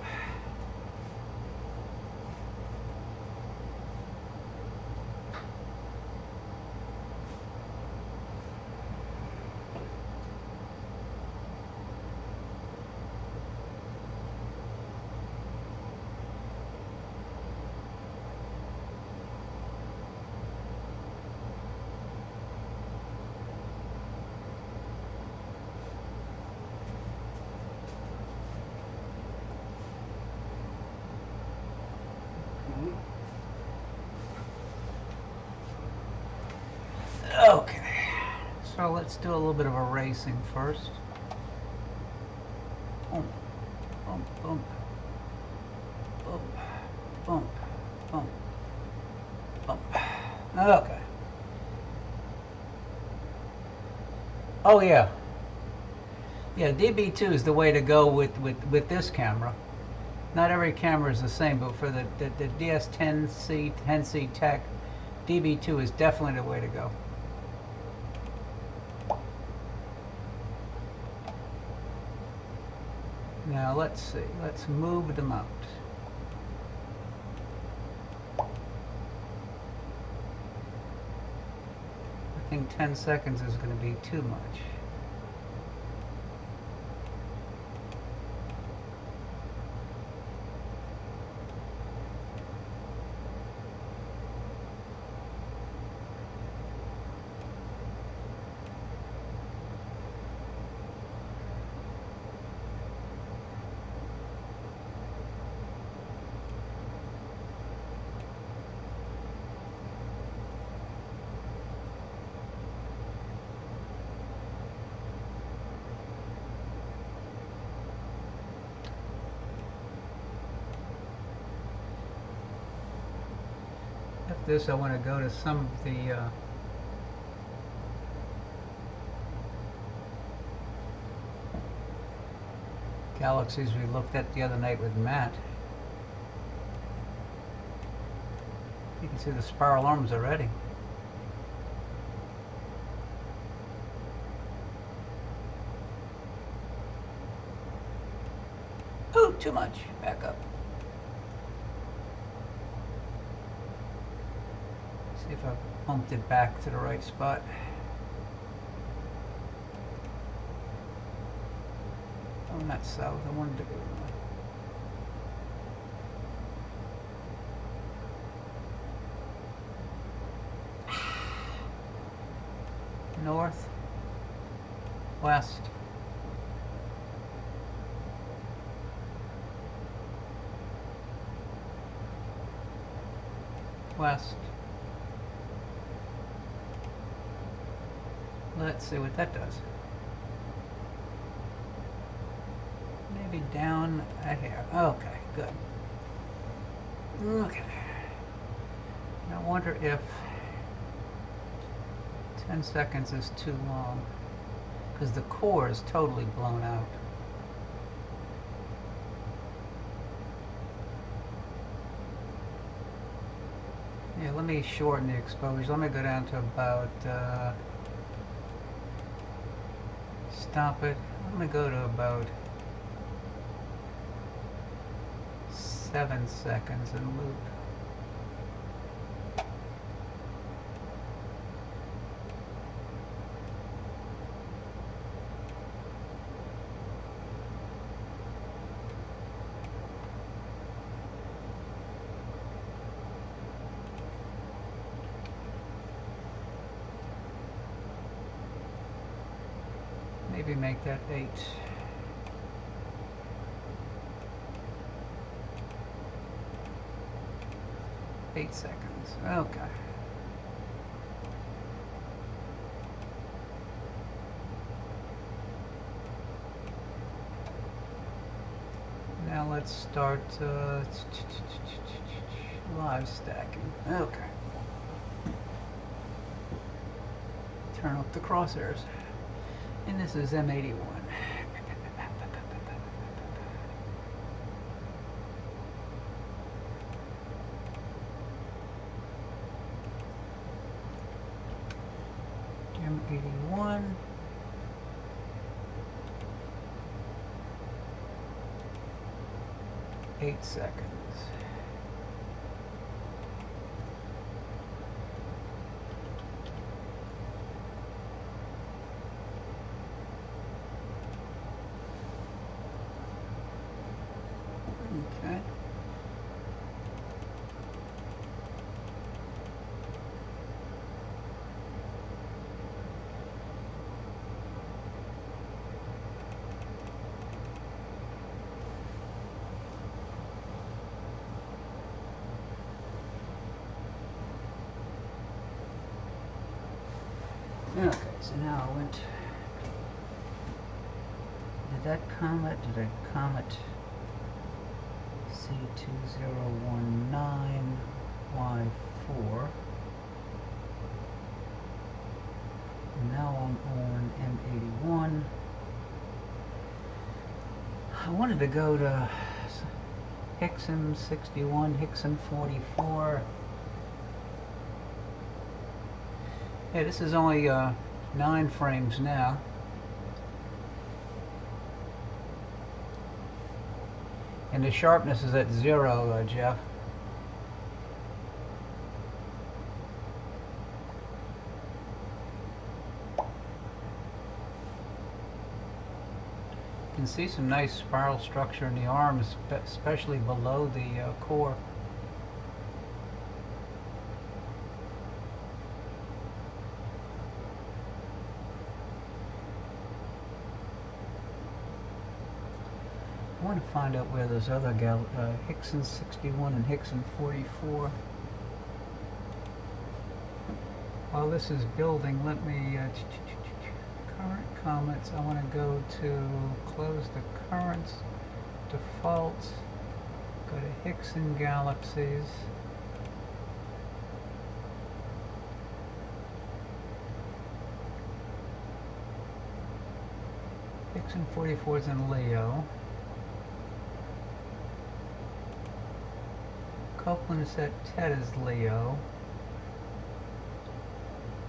[SPEAKER 1] Okay, so let's do a little bit of erasing first. Boom, boom, boom, boom, boom, boom, boom. Okay. Oh yeah. Yeah, DB2 is the way to go with this camera. Not every camera is the same, but for the DS10C, 10C Tech, DB2 is definitely the way to go. Now let's see, let's move them out. I think 10 seconds is going to be too much. After this, I want to go to some of the galaxies we looked at the other night with Matt. You can see the spiral arms already. Ooh, too much. Back up. See if I bumped it back to the right spot. Oh, not south. I wanted to go north, west, west. Let's see what that does. Maybe down a hair. Okay, good. Okay. I wonder if 10 seconds is too long, because the core is totally blown out. Yeah, let me shorten the exposure. Let me go down to about, stop it. Let me go to about 7 seconds and loop. Maybe make that 8. Eight seconds. Okay. Now let's start live stacking. Okay. Turn up the crosshairs. And this is M81. M81. 8 seconds. Okay. Okay, so now I went. Did that comet? Did a comet C2019Y4? And now I'm on M81. I wanted to go to Hickson 61, Hickson 44. Yeah, this is only 9 frames now. And the sharpness is at 0, Jeff. You can see some nice spiral structure in the arms, especially below the core. I want to find out where those other Hickson 61 and Hickson 44. While this is building, let me current comments. I want to go to close the currents, default, go to Hickson galaxies. Hickson 44 is in Leo. Copeland set Ted is Leo.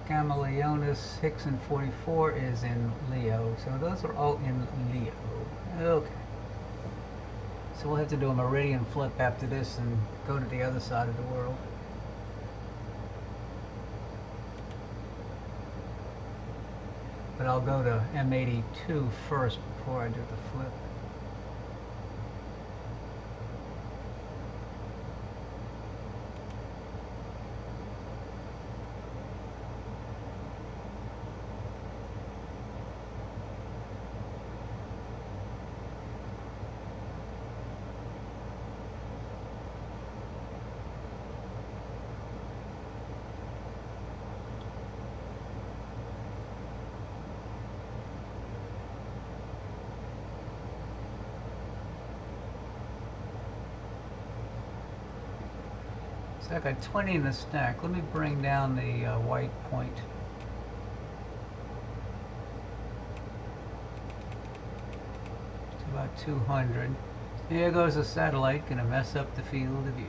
[SPEAKER 1] Gamma Leonis Hickson 44 is in Leo. So those are all in Leo. Okay. So we'll have to do a meridian flip after this and go to the other side of the world. But I'll go to M82 first before I do the flip. So I got 20 in the stack. Let me bring down the white point. To about 200. Here goes a satellite, gonna mess up the field of view.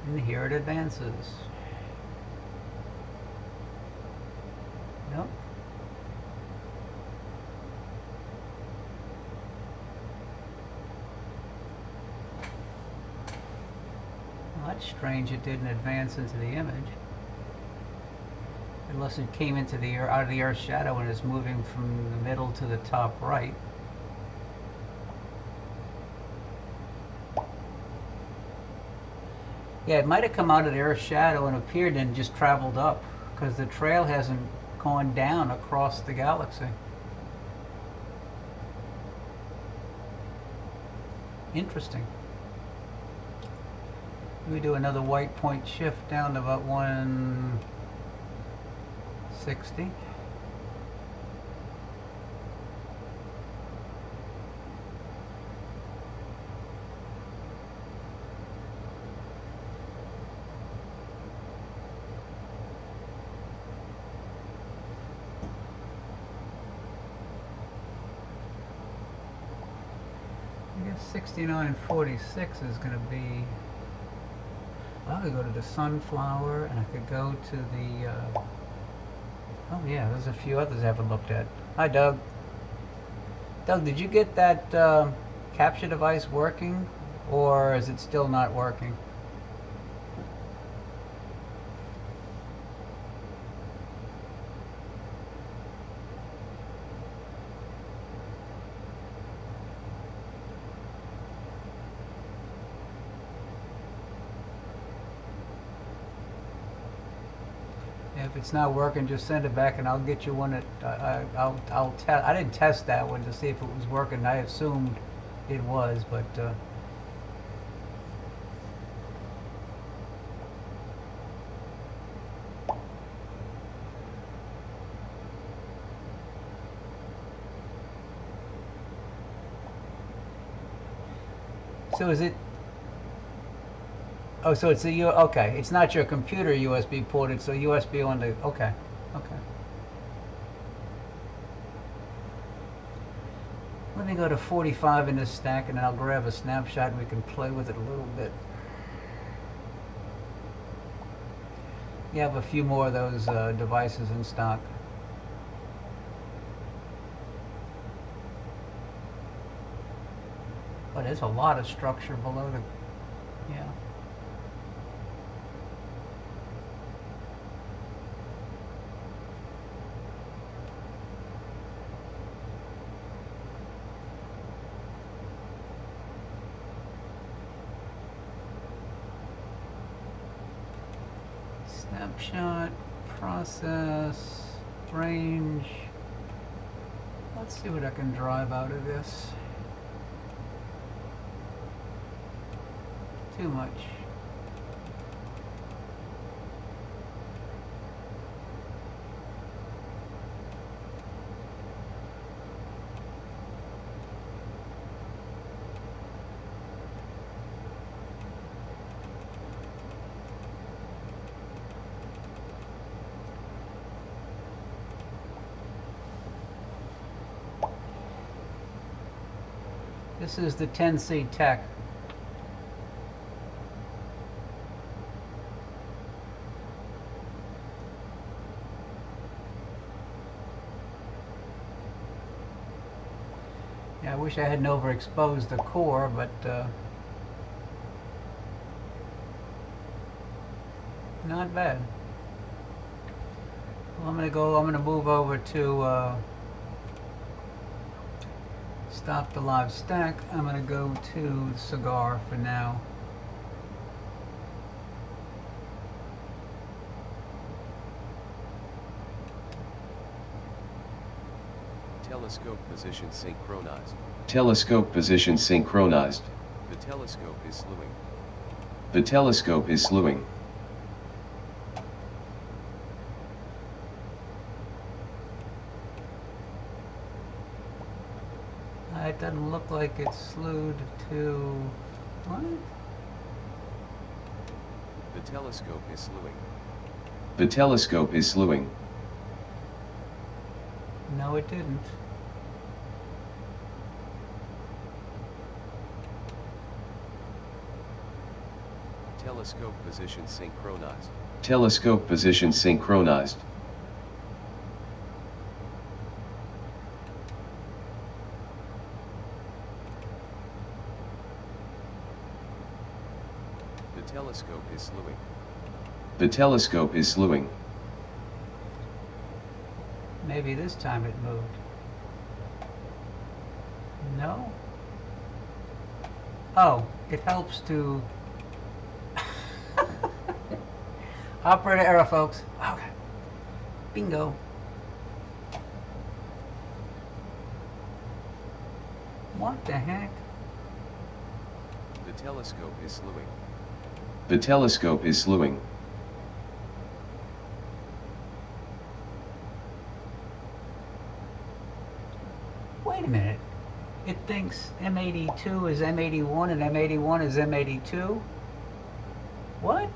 [SPEAKER 1] And here it advances. Nope. Well, that's strange it didn't advance into the image. Unless it came into the air, out of the Earth's shadow and is moving from the middle to the top right. Yeah, it might have come out of the Earth's shadow and appeared and just traveled up, because the trail hasn't gone down across the galaxy. Interesting. We do another white point shift down to about 160. I guess 6946 is going to be... I could go to the sunflower, and I could go to the, oh yeah, there's a few others I haven't looked at. Hi, Doug. Doug, did you get that capture device working, or is it still not working? If it's not working, just send it back, and I'll get you one that I'll test. I didn't test that one to see if it was working. I assumed it was, but so is it? Oh, so it's a okay. It's not your computer USB port. It's a USB on the. Okay, okay. Let me go to 45 in this stack, and then I'll grab a snapshot, and we can play with it a little bit. You have a few more of those devices in stock. Oh, there's a lot of structure below the. Yeah. Snapshot, process, range. Let's see what I can drive out of this. Too much. This is the 10C Tech. Yeah, I wish I hadn't overexposed the core, but not bad. Well, I'm gonna move over to stop the live stack. I'm gonna go to cigar for now.
[SPEAKER 2] Telescope position synchronized.
[SPEAKER 3] Telescope position synchronized.
[SPEAKER 2] The telescope is slewing.
[SPEAKER 3] The telescope is slewing.
[SPEAKER 1] It doesn't look like it's slewed to... What?
[SPEAKER 2] The telescope is slewing.
[SPEAKER 3] The telescope is slewing.
[SPEAKER 1] No, it didn't.
[SPEAKER 2] Telescope position synchronized.
[SPEAKER 3] Telescope position synchronized.
[SPEAKER 2] The telescope is slewing.
[SPEAKER 3] The telescope is slewing.
[SPEAKER 1] Maybe this time it moved. No? Oh, it helps to... Operator error, folks. Okay. Bingo. What the heck?
[SPEAKER 2] The telescope is slewing.
[SPEAKER 3] The telescope is slewing.
[SPEAKER 1] Wait a minute. It thinks M82 is M81 and M81 is M82? What?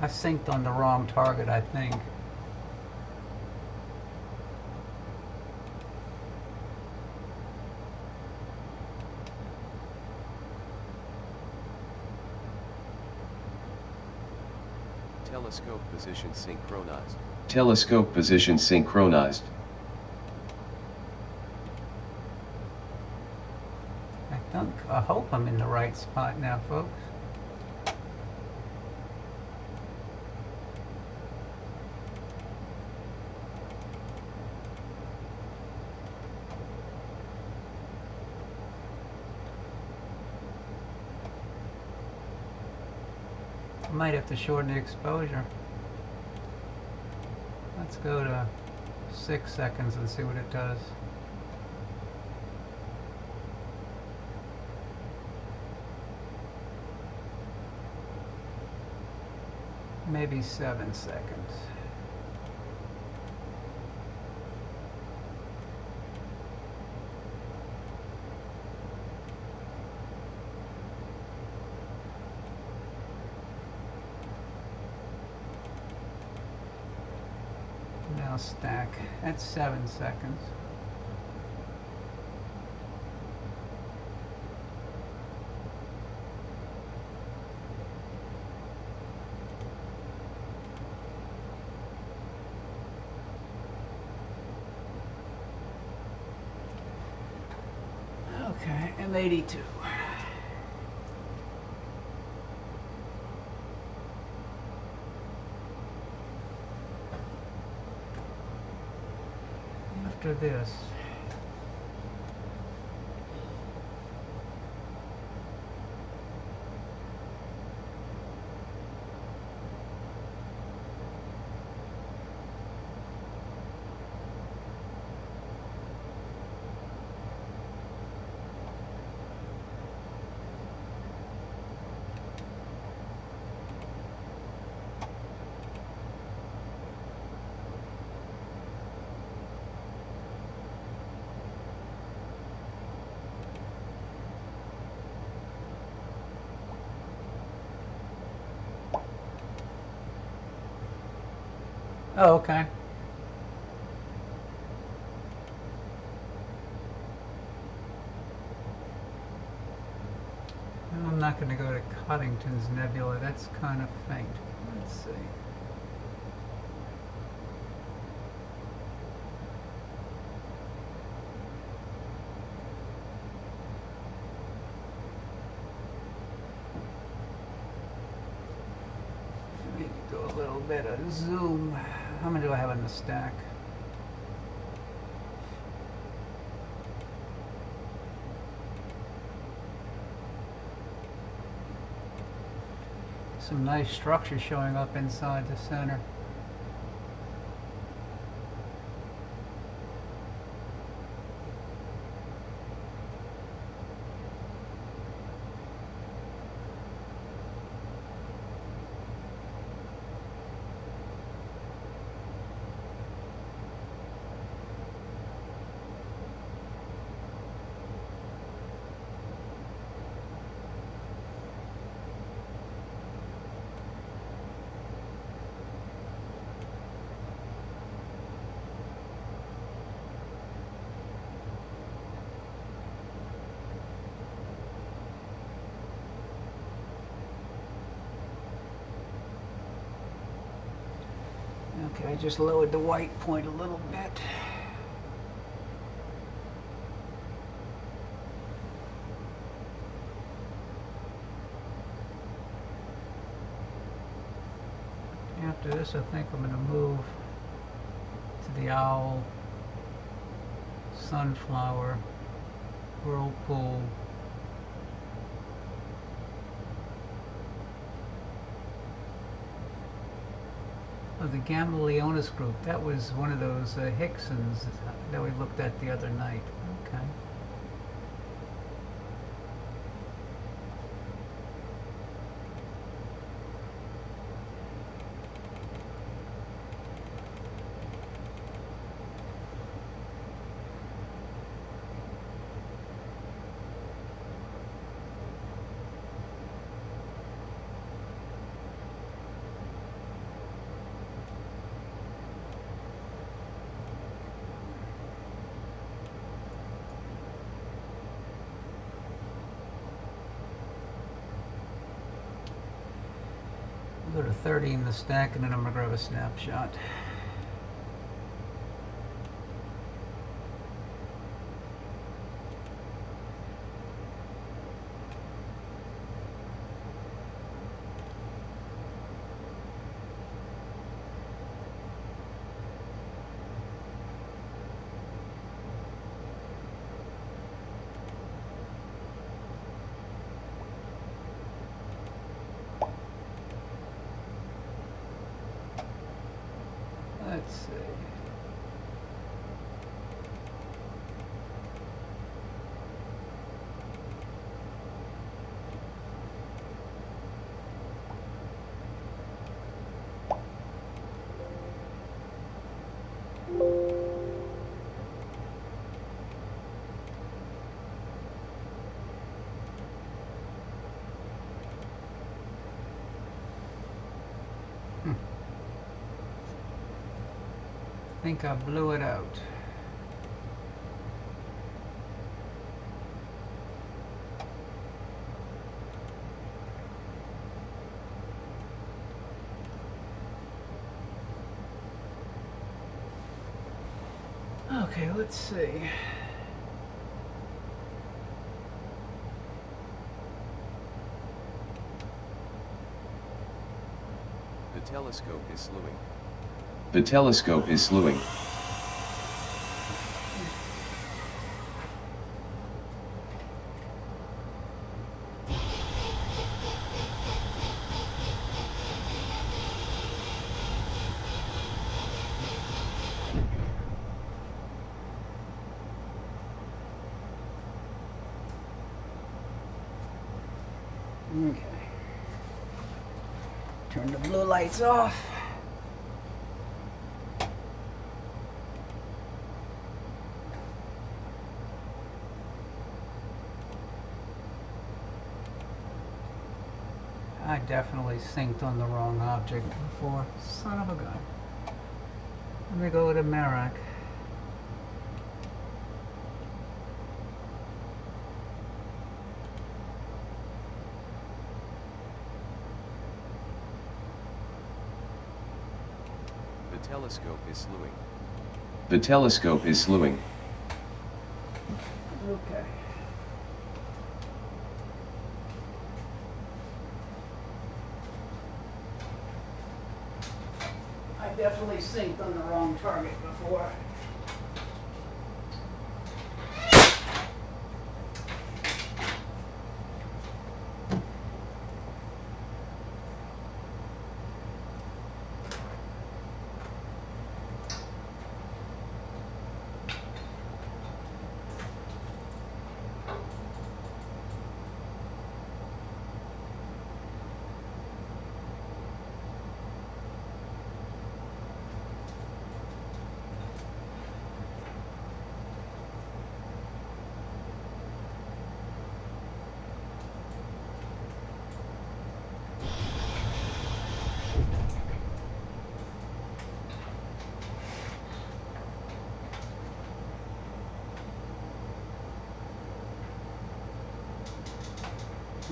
[SPEAKER 1] I synced on the wrong target, I think.
[SPEAKER 2] Telescope position synchronized.
[SPEAKER 3] Telescope position synchronized.
[SPEAKER 1] I hope I'm in the right spot now, folks. I might have to shorten the exposure. Let's go to 6 seconds and see what it does. Maybe 7 seconds. Now stack. That's 7 seconds. Okay, M82. After this, oh, okay. I'm not going to go to Coddington's Nebula. That's kind of faint. Let's see. Maybe do a little bit of zoom. How many do I have in the stack? Some nice structure showing up inside the center. Okay, I just lowered the white point a little bit. After this, I think I'm going to move to the owl, sunflower, whirlpool. Oh, the Gamma Leonis group. That was one of those Hicksons that we looked at the other night. Okay. a 30 in the stack, and then I'm gonna grab a snapshot. Let's see. I think I blew it out. Okay, let's see.
[SPEAKER 2] The telescope is slewing.
[SPEAKER 3] The telescope is slewing.
[SPEAKER 1] Okay. Turn the blue lights off. I definitely synced on the wrong object before. Son of a gun. Let me go to Merak.
[SPEAKER 2] The telescope is slewing.
[SPEAKER 3] The telescope is slewing.
[SPEAKER 1] Okay. I definitely synced on the wrong target before.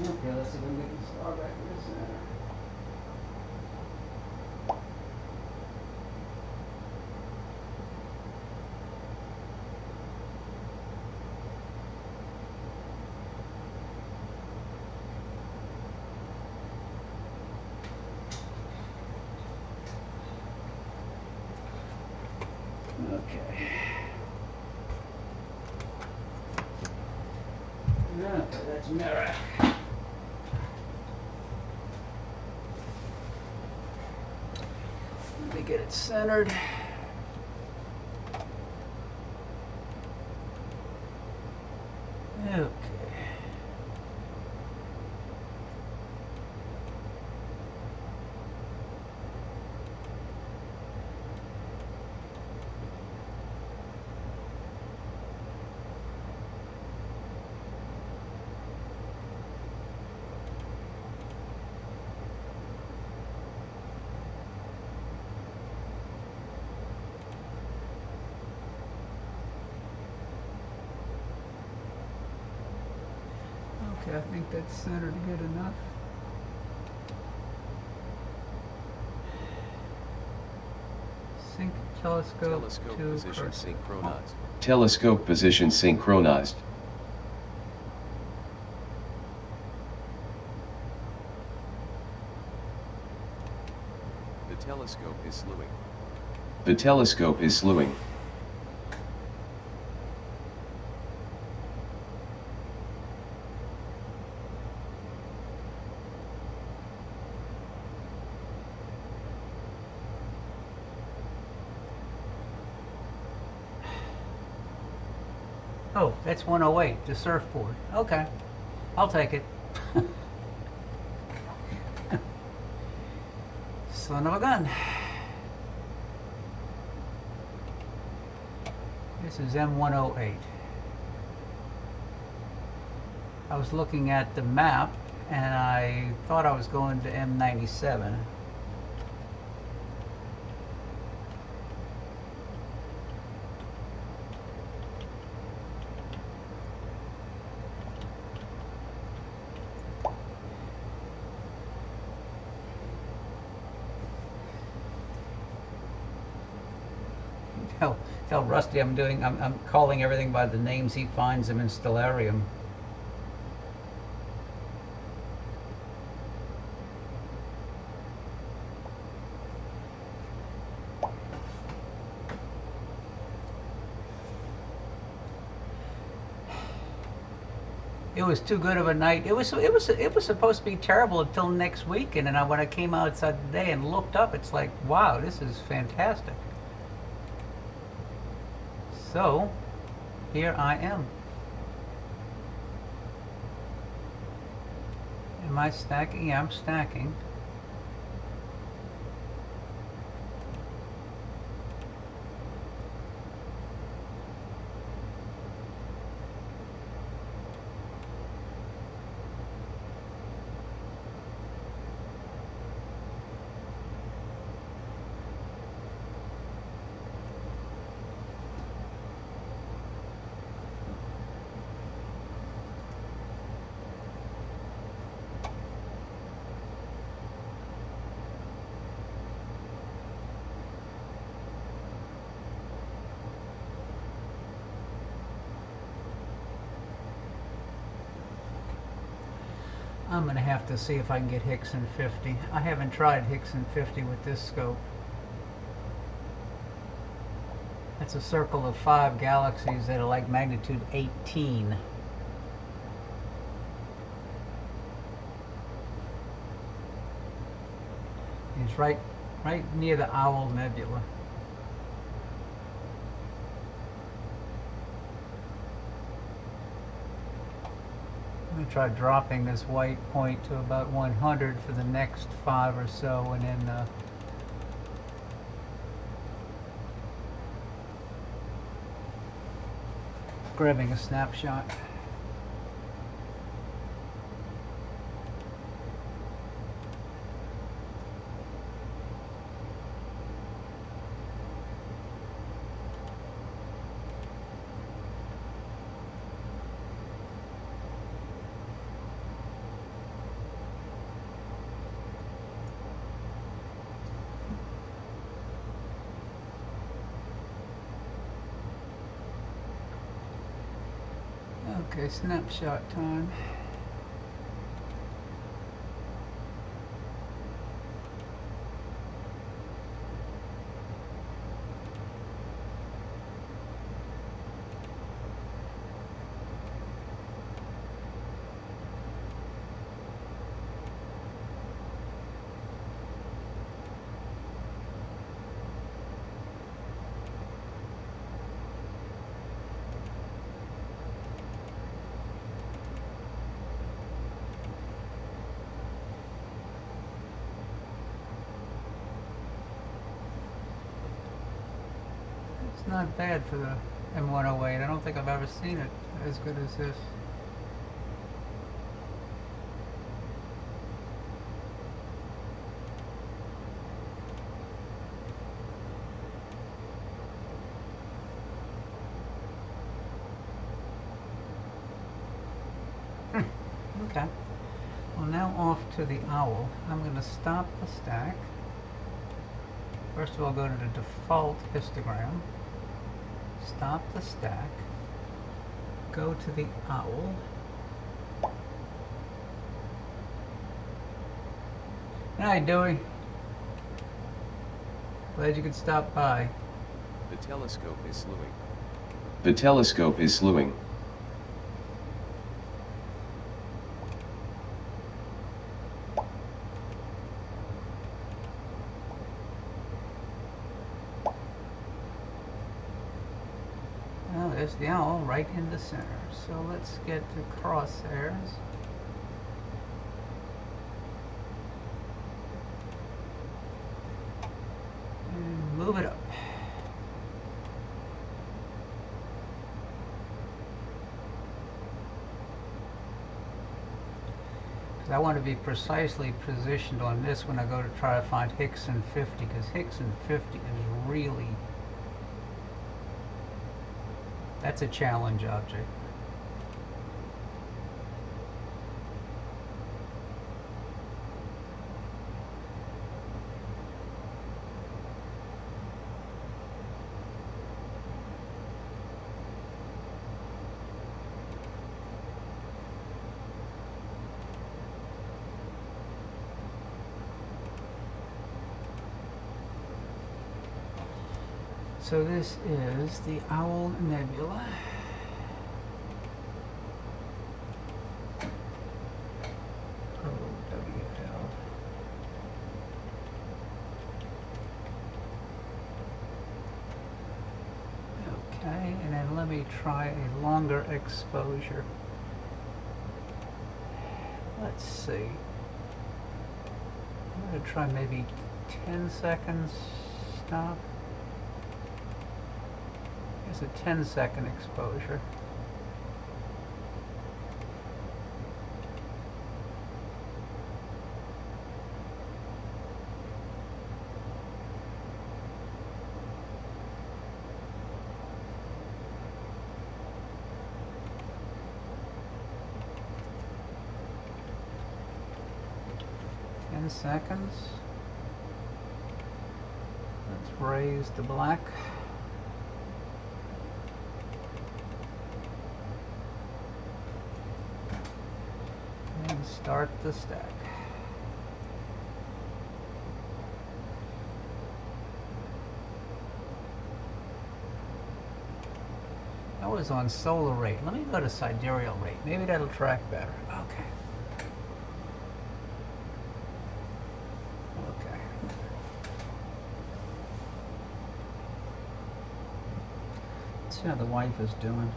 [SPEAKER 1] Okay, let's see if we can get the star back in the center. Okay. Okay, that's Merak. Let me get it centered. Okay. Okay, I think that's centered good enough. Telescope,
[SPEAKER 2] Telescope
[SPEAKER 1] to
[SPEAKER 2] position
[SPEAKER 1] cursor.
[SPEAKER 2] synchronized.
[SPEAKER 3] Telescope position synchronized.
[SPEAKER 2] The telescope is slewing.
[SPEAKER 3] The telescope is slewing.
[SPEAKER 1] Oh, that's 108, the surfboard. Okay, I'll take it. Son of a gun. This is M108. I was looking at the map and I thought I was going to M97. How rusty I'm doing. I'm calling everything by the names he finds them in Stellarium. It was too good of a night. It was supposed to be terrible until next week, and then when I came outside today and looked up, it's like, wow, this is fantastic. So, here I am. Am I stacking? Yeah, I'm stacking. I'm going to have to see if I can get Hickson 50. I haven't tried Hickson 50 with this scope. That's a circle of 5 galaxies that are like magnitude 18. It's right near the Owl Nebula. I'm going to try dropping this white point to about 100 for the next 5 or so, and then grabbing a snapshot. Okay, snapshot time. It's not bad for the M108. I don't think I've ever seen it as good as this. Okay. Well, now off to the Owl. I'm going to stop the stack. First of all, go to the default histogram, stop the stack, go to the owl, hi Dewey, glad you could stop by.
[SPEAKER 2] The telescope is slewing.
[SPEAKER 3] The telescope is slewing.
[SPEAKER 1] Well, there's the owl right in the center. So let's get the crosshairs. And move it up. I want to be precisely positioned on this when I go to try to find Hickson 50, because Hickson 50 is really, that's a challenge object. So this is the Owl Nebula. OWL. Okay, and then let me try a longer exposure. Let's see. I'm going to try maybe 10 seconds stop. It's a 10-second exposure. Seconds. Let's raise the black. And start the stack. That was on solar rate. Let me go to sidereal rate. Maybe that'll track better. Okay. See how the wife is doing.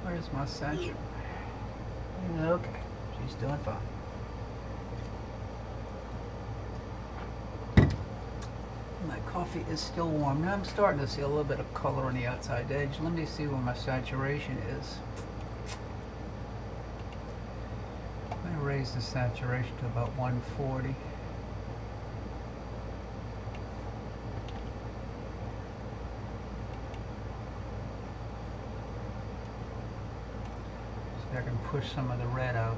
[SPEAKER 1] Where's my saturation? Okay, she's doing fine. My coffee is still warm. Now I'm starting to see a little bit of color on the outside edge. Let me see what my saturation is. I'm going to raise the saturation to about 140. I can push some of the red out.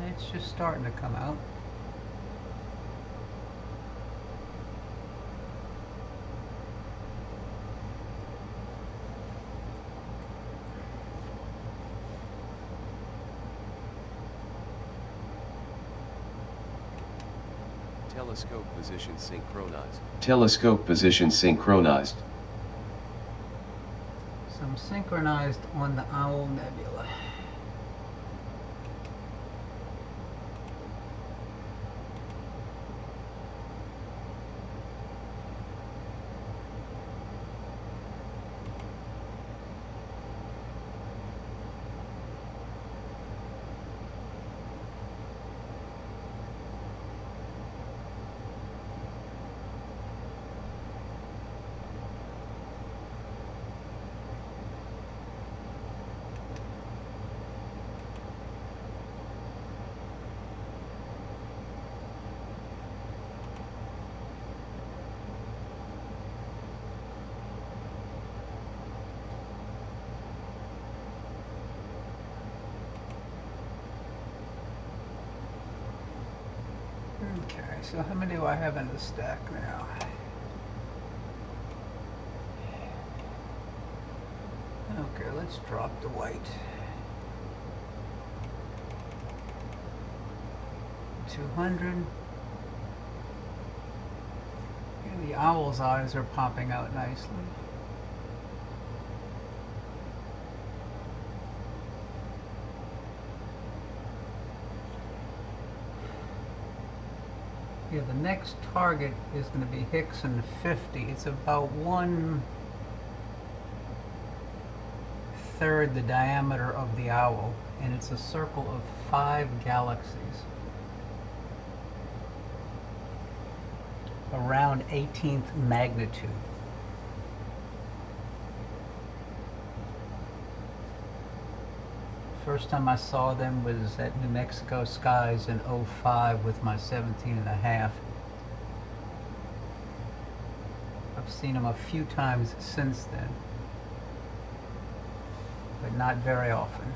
[SPEAKER 1] It's just starting to come out.
[SPEAKER 2] Telescope position synchronized.
[SPEAKER 3] Telescope position synchronized.
[SPEAKER 1] So I'm synchronized on the Owl Nebula. so how many do I have in the stack now? Okay, let's drop the white. 200. And the owl's eyes are popping out nicely. Yeah, the next target is going to be Hickson 50. It's about 1/3 the diameter of the owl, and it's a circle of 5 galaxies around 18th magnitude. First time I saw them was at New Mexico skies in '05 with my 17.5. I've seen them a few times since then, but not very often.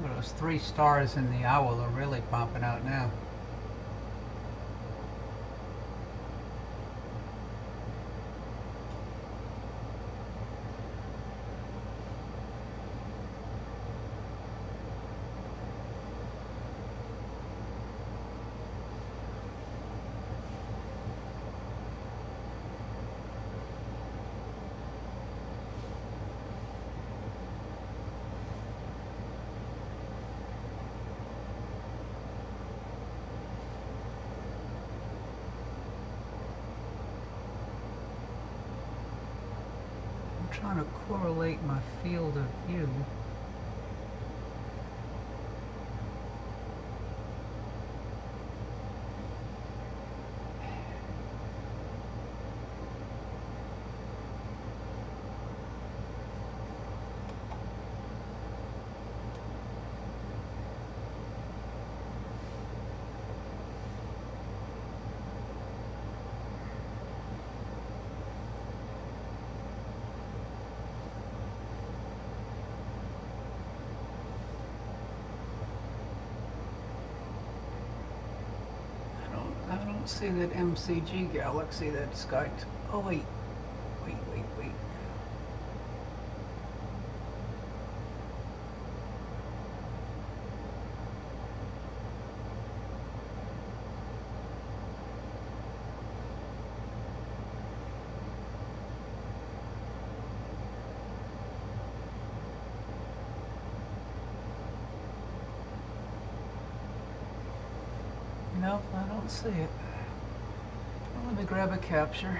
[SPEAKER 1] Well, those 3 stars in the owl are really popping out now. Trying to correlate my field of view. I don't see that MCG galaxy, that sky. Oh wait. Nope, I don't see it. Well, let me grab a capture.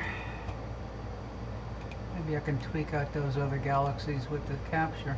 [SPEAKER 1] Maybe I can tweak out those other galaxies with the capture.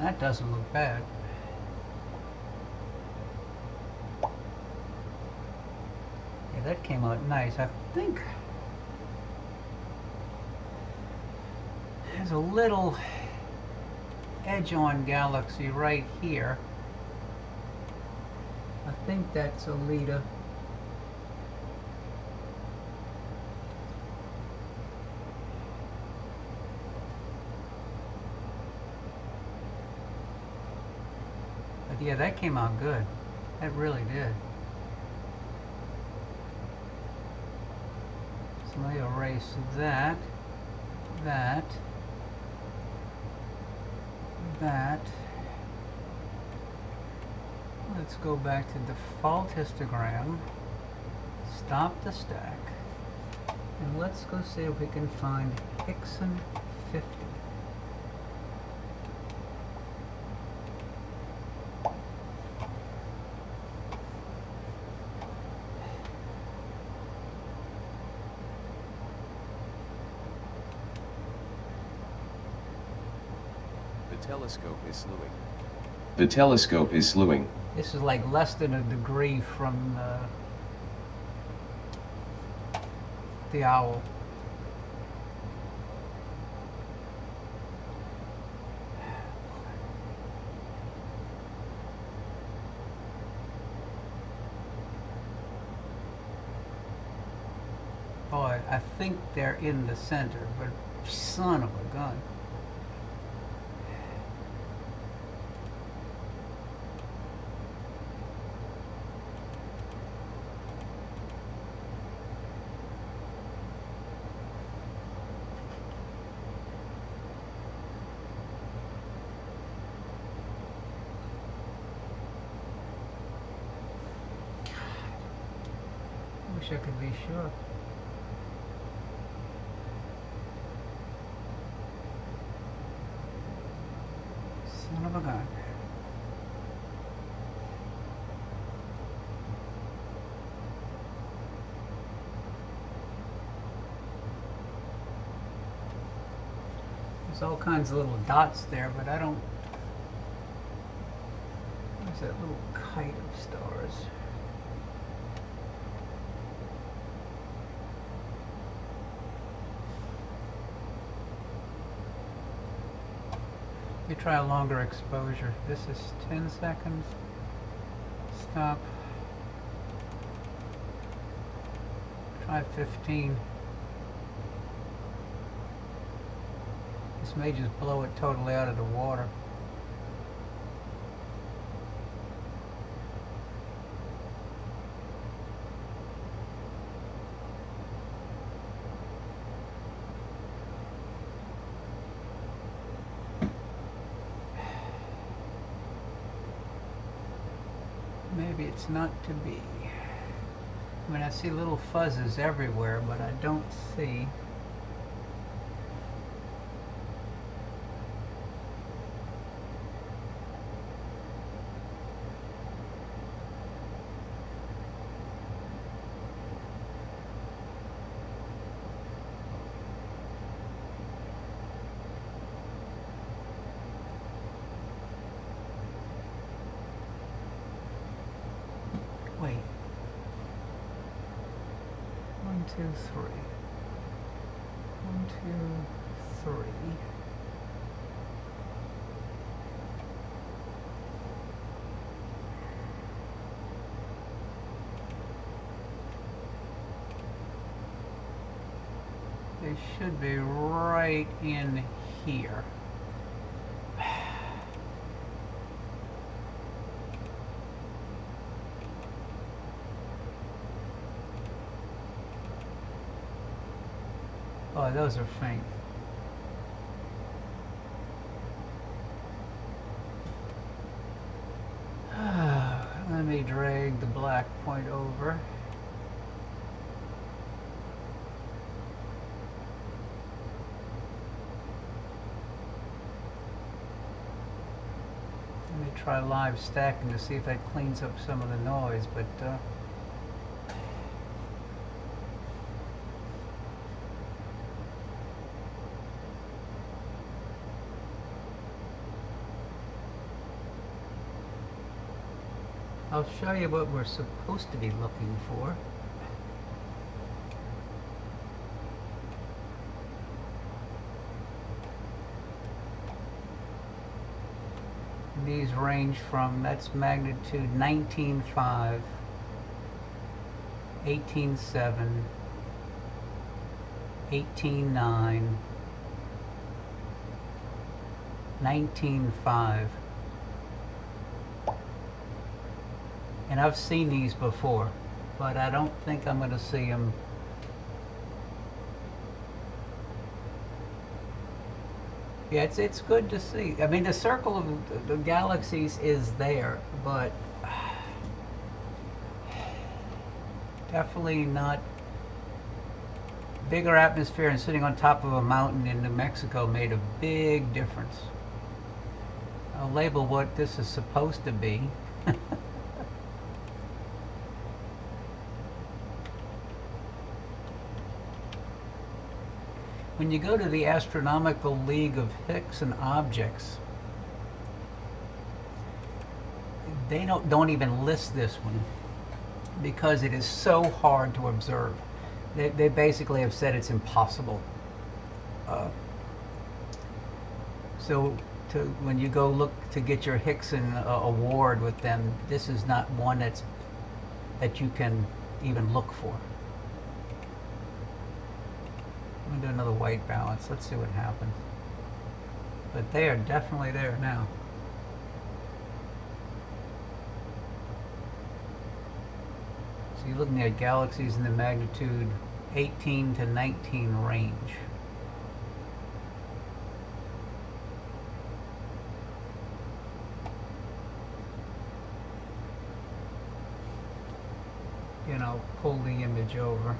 [SPEAKER 1] That doesn't look bad. Yeah, that came out nice. I think there's a little edge-on galaxy right here. I think that's a Leda. Yeah, that came out good. That really did. So let me erase that. that. Let's go back to default histogram, stop the stack, and let's go see if we can find Hickson 50.
[SPEAKER 2] The telescope is slewing.
[SPEAKER 3] The telescope is slewing.
[SPEAKER 1] This is like less than a degree from the owl. Boy, I think they're in the center, but son of a gun. I wish I could be sure. Son of a gun. There's all kinds of little dots there, but I don't... There's that little kite of stars. We try a longer exposure. This is 10 seconds. Stop. Try 15. This may just blow it totally out of the water. Maybe it's not to be. I mean, I see little fuzzes everywhere, but I don't see. Wait. 1, 2, 3. 1, 2, 3. They should be right in here. Oh, those are faint. Let me drag the black point over. Let me try live stacking to see if that cleans up some of the noise, but I'll show you what we're supposed to be looking for. And these range from, that's magnitude 19.5, 18.7, 18.9, 19.5. And I've seen these before, but I don't think I'm going to see them. Yeah, it's good to see. I mean, the circle of the galaxies is there, but definitely not. Bigger atmosphere and sitting on top of a mountain in New Mexico made a big difference. I'll label what this is supposed to be. When you go to the Astronomical League of Higgs and Objects, they don't even list this one because it is so hard to observe. They basically have said it's impossible. So when you go look to get your Hickson award with them, this is not one that you can even look for. I'm gonna do another white balance. Let's see what happens. But they are definitely there now. So you're looking at galaxies in the magnitude 18 to 19 range. And I'll pull the image over.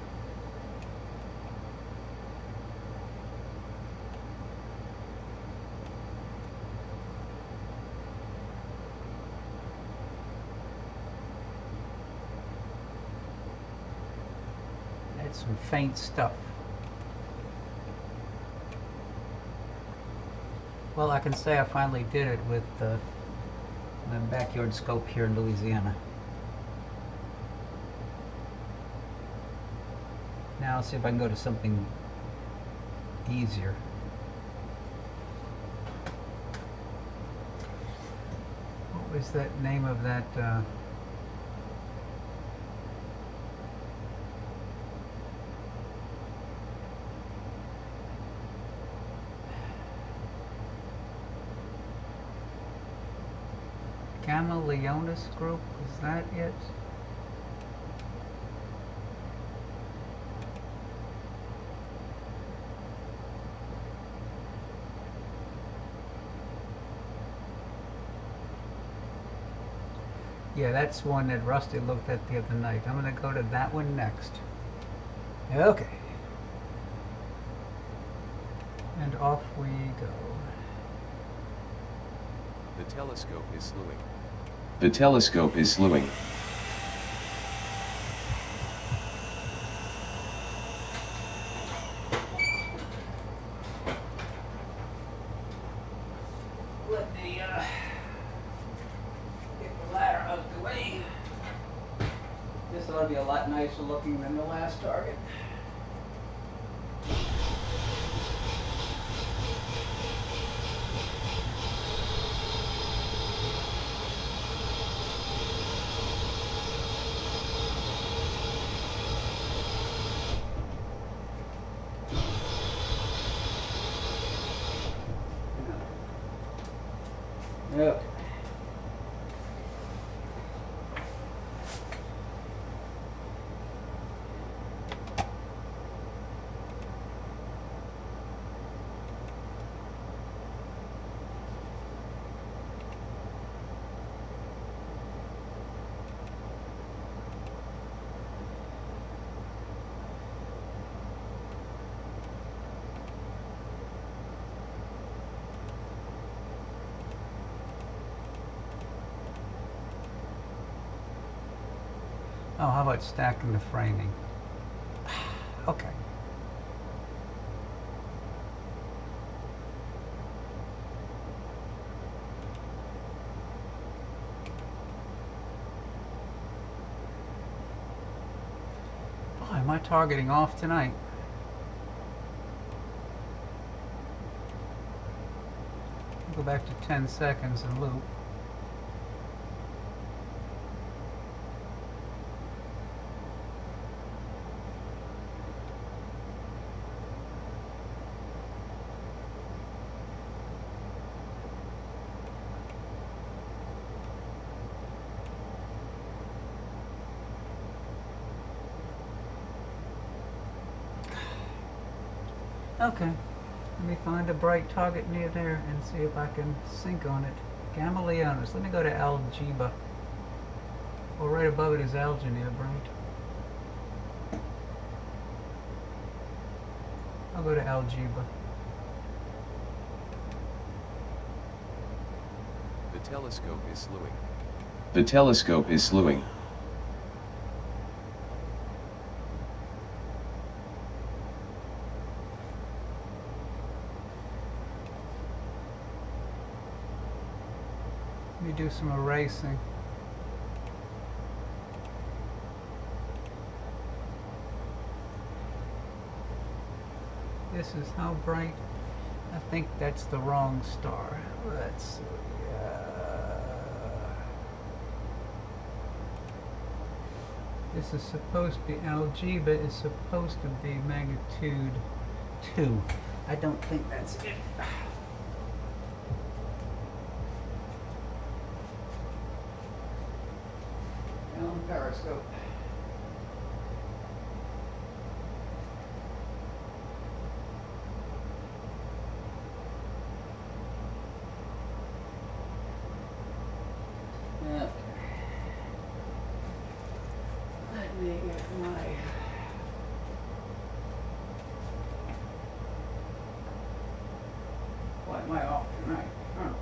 [SPEAKER 1] That's some faint stuff. Well, I can say I finally did it with the backyard scope here in Louisiana. Now I'll see if I can go to something easier. What was that name of that? Gamma Leonis group? Is that it? Yeah, that's one that Rusty looked at the other night. I'm going to go to that one next. Okay. And off we go.
[SPEAKER 2] The telescope is slewing.
[SPEAKER 3] The telescope is slewing.
[SPEAKER 1] Let me get the ladder out of the way. This ought to be a lot nicer looking than the last target. Okay. Oh, how about stacking the framing? Okay. Boy, am I targeting off tonight? Go back to 10 seconds and loop. Okay. Let me find a bright target near there and see if I can sync on it. Gamma Leonis. Let me go to Algeba. Well, right above it is Algineer, bright. I'll go to Algeba.
[SPEAKER 2] The telescope is slewing.
[SPEAKER 3] The telescope is slewing.
[SPEAKER 1] Let me do some erasing. This is how bright. I think that's the wrong star. Let's see. This is supposed to be Algeba is supposed to be magnitude 2. I don't think that's it. On periscope. Okay. Let me get my why am I off tonight? Oh.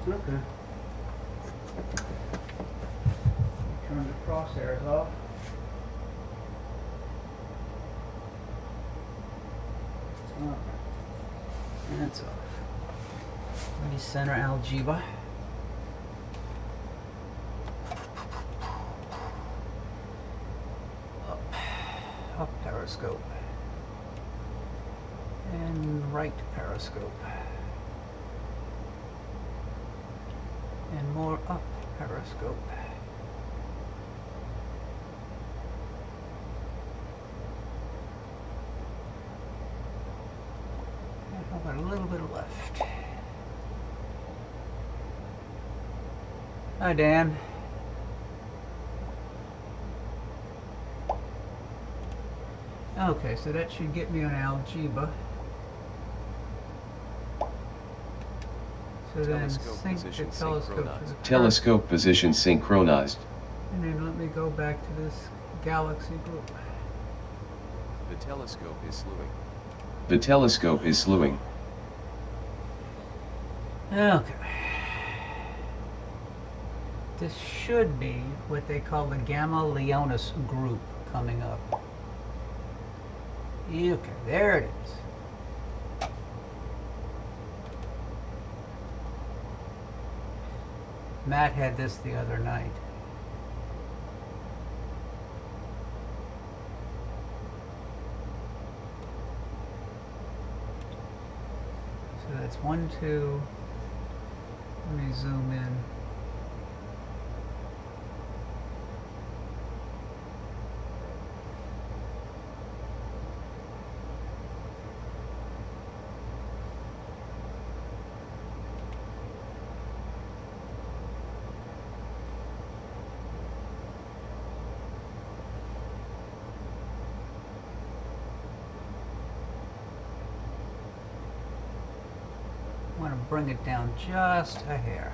[SPEAKER 1] Okay. Turn the crosshairs off. Okay. That's off. Recenter Algeba. Up periscope. And right periscope. And more up periscope. And I've got a little bit left. Hi, Dan. Okay, so that should get me on Algeba. So then
[SPEAKER 2] Telescope
[SPEAKER 1] sync the
[SPEAKER 2] position
[SPEAKER 1] telescope to the
[SPEAKER 2] synchronized.
[SPEAKER 3] Telescope position synchronized.
[SPEAKER 1] And then let me go back to this galaxy group.
[SPEAKER 2] The telescope is slewing.
[SPEAKER 3] The telescope is slewing.
[SPEAKER 1] Okay. This should be what they call the Gamma Leonis group coming up. Okay, there it is. Matt had this the other night. So that's 1, 2. Let me zoom in. I want to bring it down just a hair.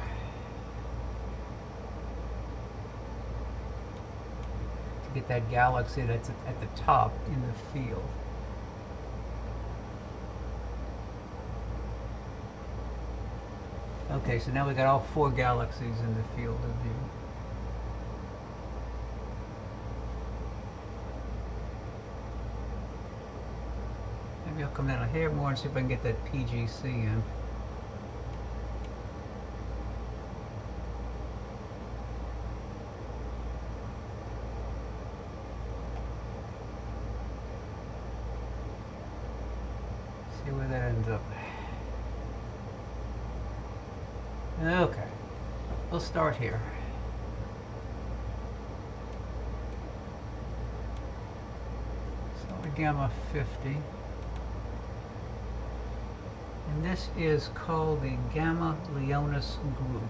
[SPEAKER 1] To get that galaxy that's at the top in the field. Okay, so now we got all 4 galaxies in the field of view. Maybe I'll come down a hair more and see if I can get that PGC in. See where that ends up. Okay, we'll start here. Start with gamma 50. And this is called the Gamma Leonis group.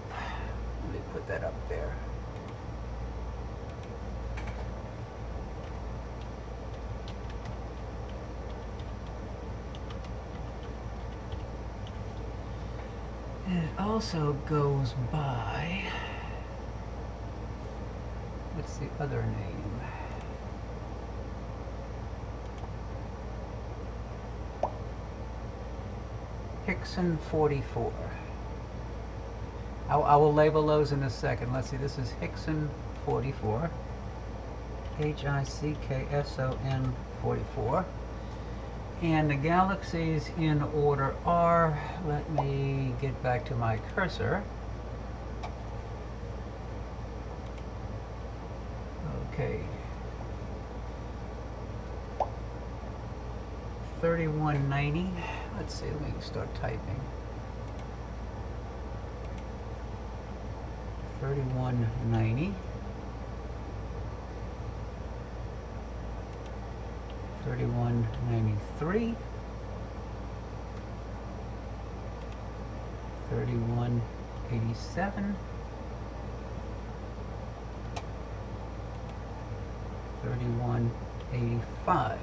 [SPEAKER 1] Let me put that up there. And it also goes by, what's the other name? Hickson 44. I will label those in a second. Let's see, this is Hickson 44. Hickson 44. And the galaxies in order are, let me get back to my cursor. Okay. 3190. Let's see, let me start typing. 3190. 3193. 3187. 3185.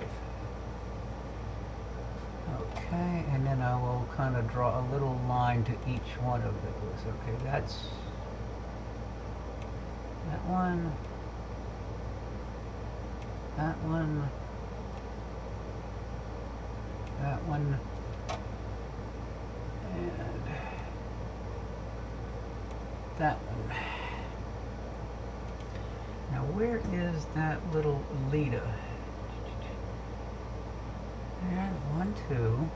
[SPEAKER 1] Okay, and then I will kind of draw a little line to each one of those. Okay, that's that one, that one, that one, and that one. Now where is that little Lita? There, 1, 2. I'm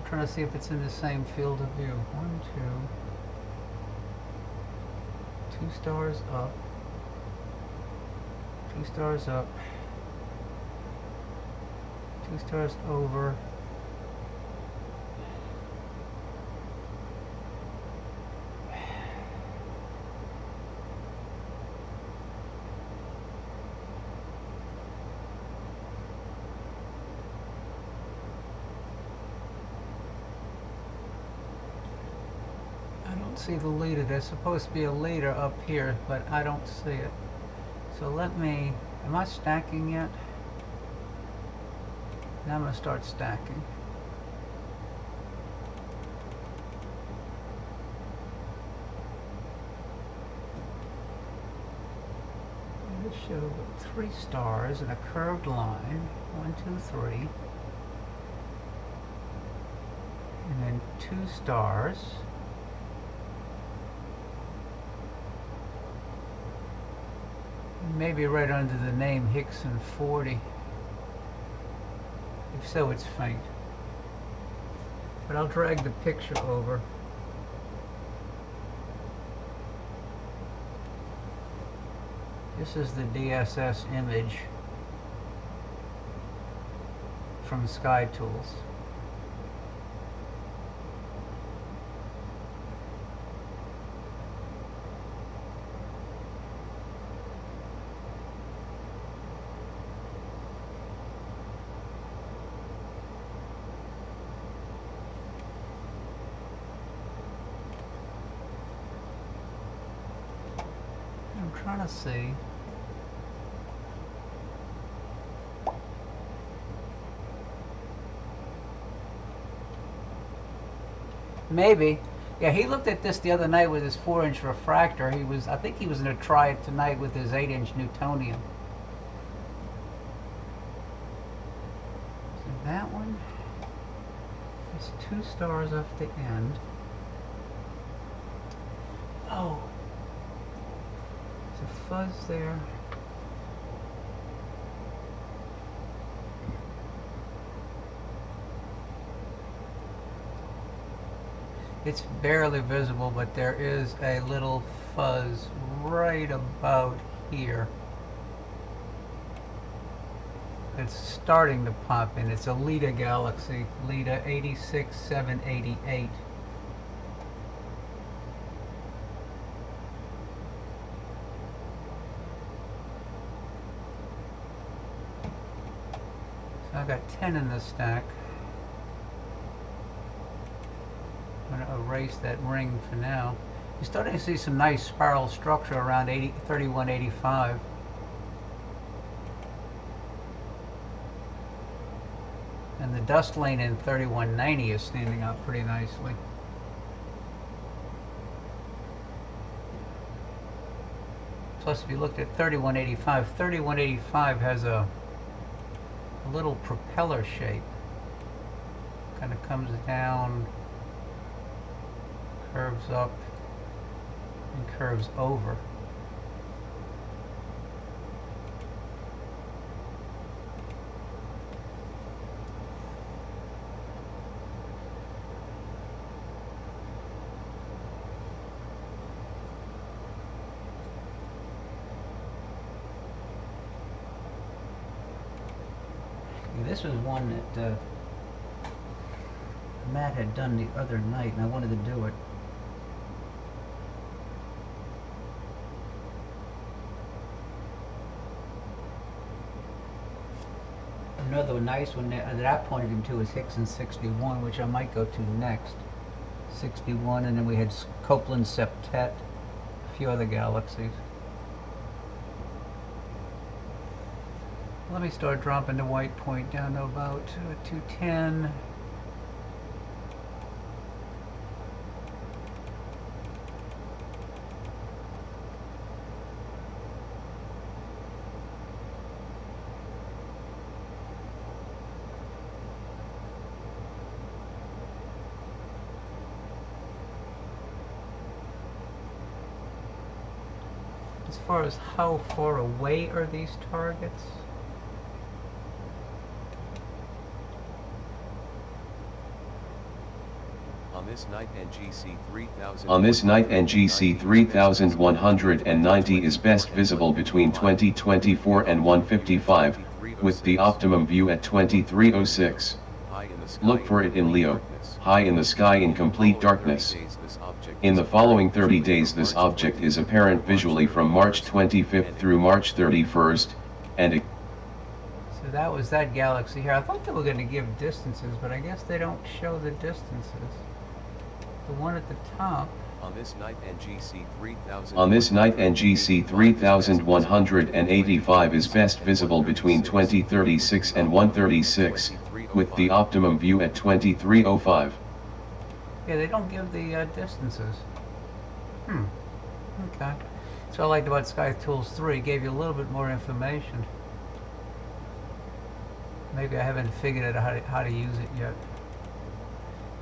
[SPEAKER 1] trying to see if it's in the same field of view. 1, 2. 2 stars up. 2 stars up. 2 stars over. See the leader. There's supposed to be a leader up here, but I don't see it. So let me, am I stacking yet? Now I'm going to start stacking. Let's show 3 stars in a curved line. 1, 2, 3. And then 2 stars. Maybe right under the name Hickson 40. If so, it's faint. But I'll drag the picture over. This is the DSS image from Sky Tools. I'm trying to see. Maybe. Yeah, he looked at this the other night with his 4-inch refractor. I think he was going to try it tonight with his 8-inch Newtonian. So that one is 2 stars off the end. Oh, there's a fuzz there. It's barely visible, but there is a little fuzz right about here. It's starting to pop in. It's a Lita galaxy, Lita 86788. So I've got 10 in this stack. erase that ring for now. You're starting to see some nice spiral structure around 3185. And the dust lane in 3190 is standing out pretty nicely. Plus, if you looked at 3185 has a little propeller shape. Kind of comes down, curves up, and curves over. This was one that Matt had done the other night, and I wanted to do it. Another nice one that I pointed him to is Hickson 61, which I might go to next. 61, and then we had Copeland Septet, a few other galaxies. Let me start dropping the white point down to about 210. As far as how far away are these targets?
[SPEAKER 2] On this night
[SPEAKER 3] NGC 3190 is best visible between 2024 and 155, with the optimum view at 2306. Look for it in Leo, high in the sky in complete darkness. In the following 30 days this object is apparent visually from March 25th through March 31st, and
[SPEAKER 1] so that was that galaxy here. I thought they were going to give distances, but I guess they don't show the distances. The one at the top.
[SPEAKER 2] On this night
[SPEAKER 3] NGC 3185 is best visible between 2036 and 136, with the optimum view at 2305.
[SPEAKER 1] Yeah, they don't give the distances. Okay. So I liked about Sky Tools 3, it gave you a little bit more information. Maybe I haven't figured out how to use it yet.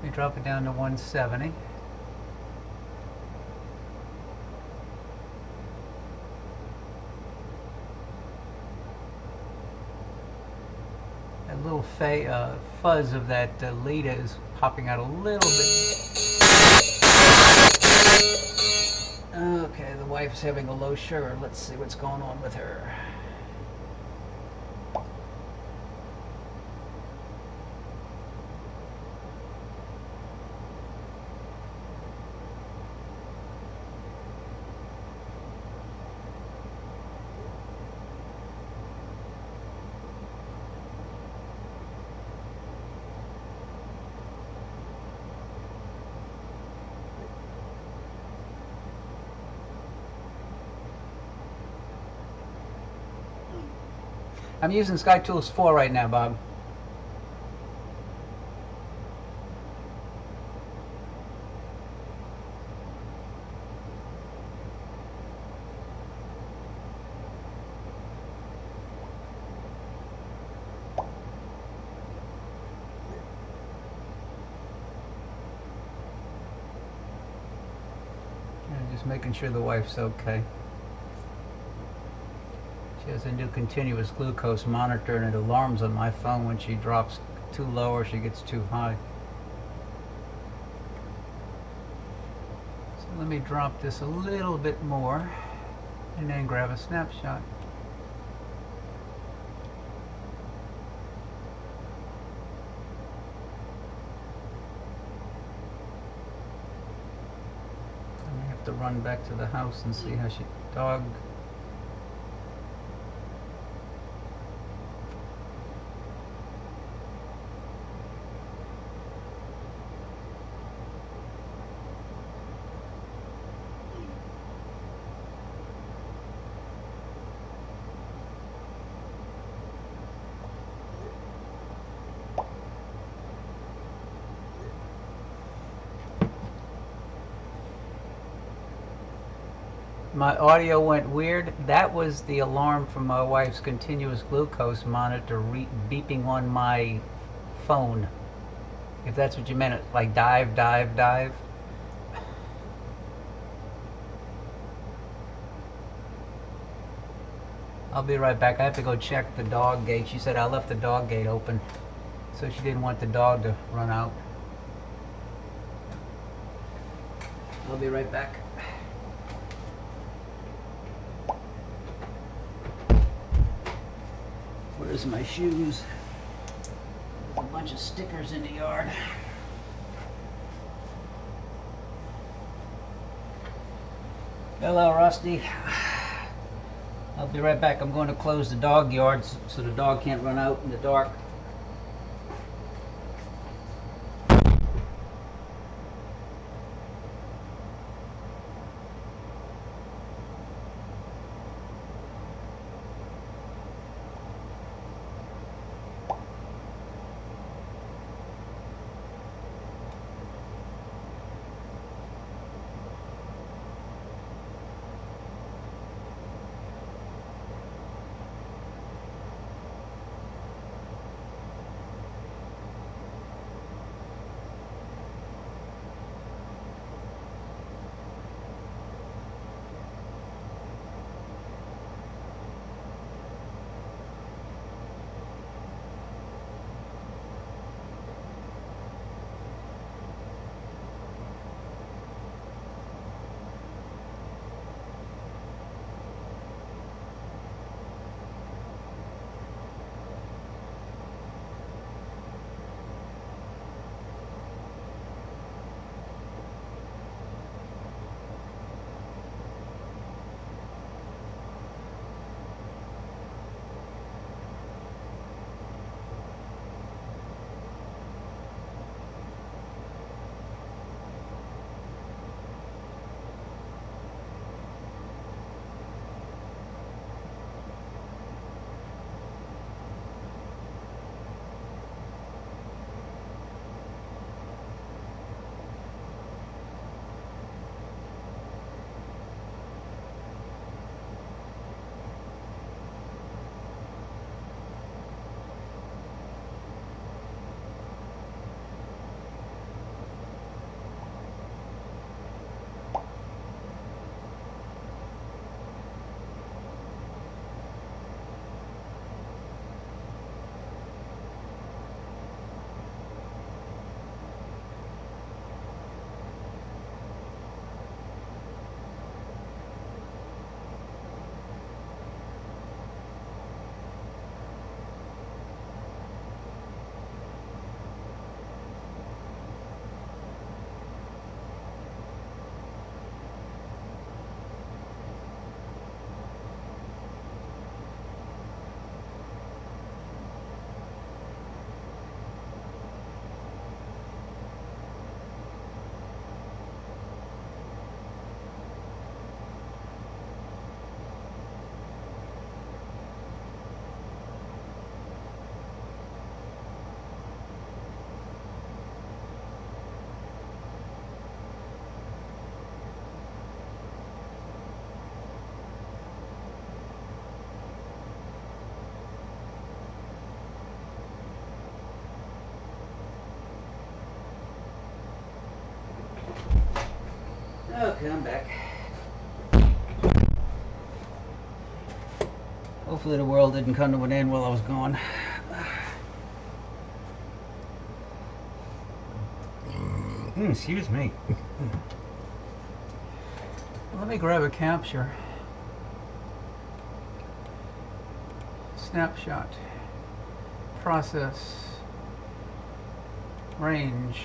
[SPEAKER 1] Let me drop it down to 170. That little fuzz of that Leda is popping out a little bit. Okay, the wife's having a low sugar. Let's see what's going on with her. I'm using Sky Tools 4 right now, Bob. And just making sure the wife's okay. She has a new continuous glucose monitor, and it alarms on my phone when she drops too low or she gets too high. So let me drop this a little bit more and then grab a snapshot. I have to run back to the house and see how she dog. My audio went weird. That was the alarm from my wife's continuous glucose monitor beeping on my phone. If that's what you meant, like dive, dive, dive. I'll be right back. I have to go check the dog gate. She said I left the dog gate open, so she didn't want the dog to run out. I'll be right back. Where's my shoes? There's a bunch of stickers in the yard. Hello, Rusty. I'll be right back. I'm going to close the dog yard so the dog can't run out in the dark. Okay, I'm back. Hopefully the world didn't come to an end while I was gone. Excuse me. Let me grab a capture. Snapshot. Process. Range.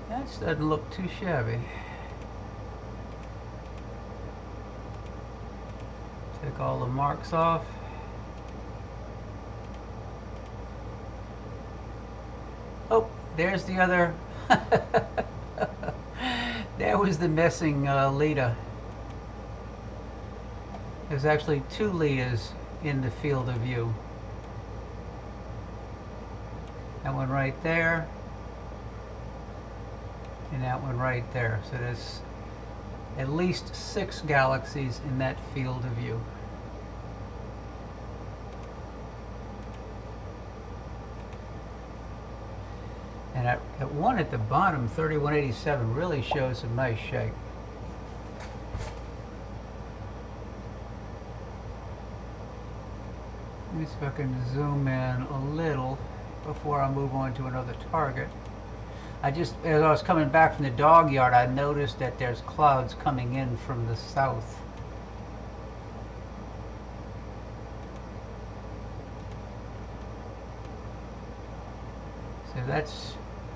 [SPEAKER 1] That doesn't look too shabby. Take all the marks off. Oh, there's the other. There was the missing Lita. There's actually 2 Litas in the field of view. That one right there, and that one right there. So there's at least 6 galaxies in that field of view. And that one at the bottom, 3187, really shows some nice shape. Let me see if I can zoom in a little before I move on to another target. As I was coming back from the dog yard, I noticed that there's clouds coming in from the south. So that's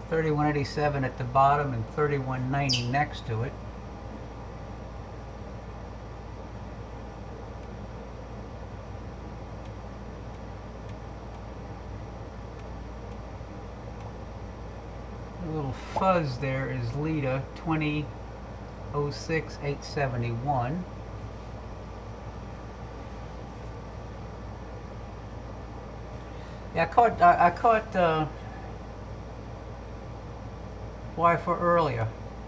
[SPEAKER 1] 3187 at the bottom and 3190 next to it. The little fuzz there is Lita 2006871. Yeah, I caught Y4 earlier.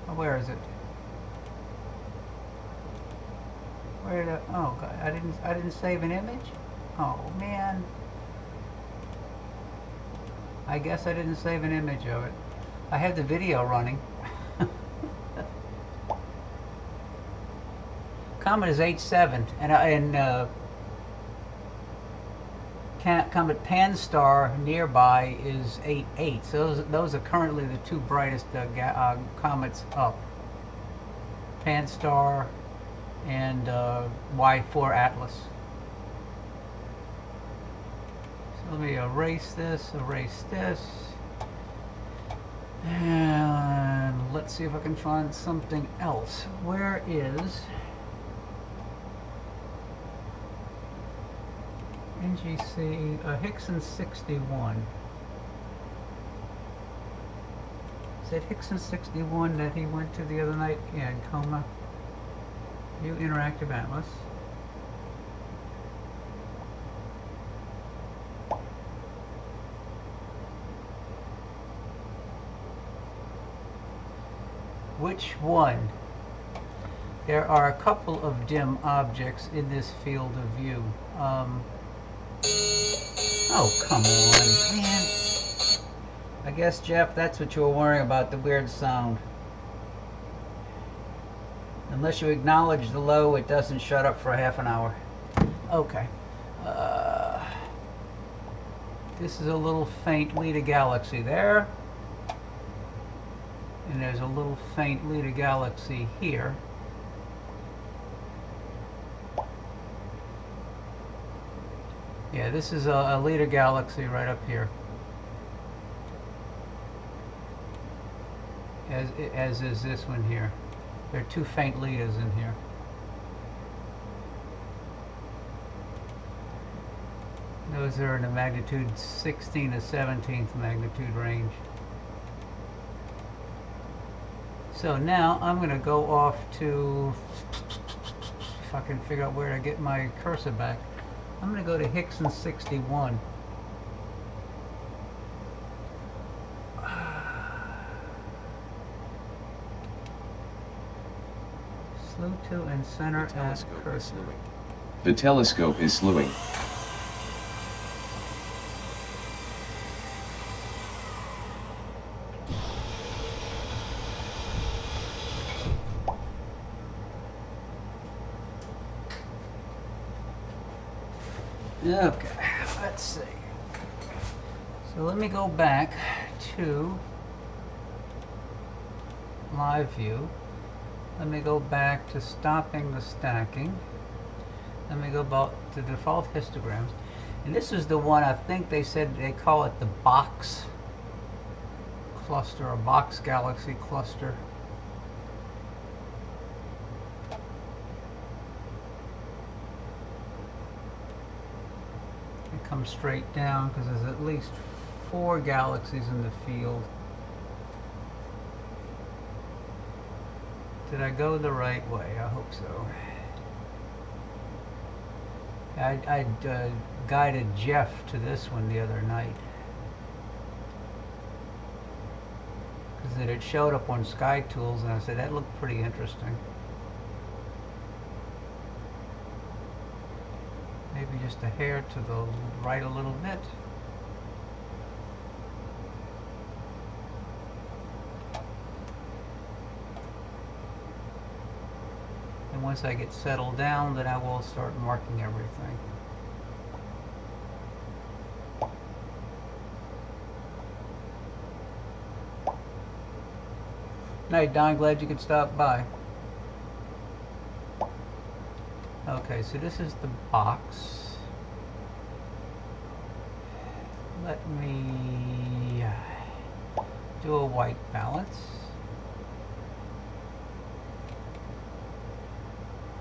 [SPEAKER 1] Oh, where is it? Where did oh God, I didn't save an image? Oh man. I guess I didn't save an image of it. I had the video running. Comet is 87 and Comet Pan-STAR nearby is 88. So those are currently the 2 brightest comets up. Pan-STAR and Y4 Atlas. So let me erase this, and let's see if I can find something else. Where is NGC Hickson 61? Is that Hickson 61 that he went to the other night? Yeah, in Coma. View Interactive Atlas. Which one? There are a couple of dim objects in this field of view. Oh, come on, man. I guess, Jeff, that's what you were worrying about, the weird sound. Unless you acknowledge the low, it doesn't shut up for a half an hour. Okay. This is a little faint Lita galaxy there. And there's a little faint Lita galaxy here. Yeah, this is a Lita galaxy right up here. As is this one here. There are 2 faint Litas in here. Those are in the magnitude 16 to 17th magnitude range. So now I'm going to go off to, if I can figure out where to get my cursor back, I'm going to go to Hickson 61. Slew to and center at cursor.
[SPEAKER 3] The telescope is slewing.
[SPEAKER 1] Okay, let's see. So let me go back to live view. Let me go back to stopping the stacking. Let me go back to default histograms. And this is the one, I think they said they call it the box cluster, or box galaxy cluster. It comes straight down because there's at least 4 galaxies in the field. Did I go the right way? I hope so. I guided Jeff to this one the other night. Because it had showed up on Sky Tools and I said, that looked pretty interesting. Maybe just a hair to the right a little bit. And once I get settled down, then I will start marking everything. Night, Don. Glad you could stop by. Okay, so this is the box. Let me do a white balance.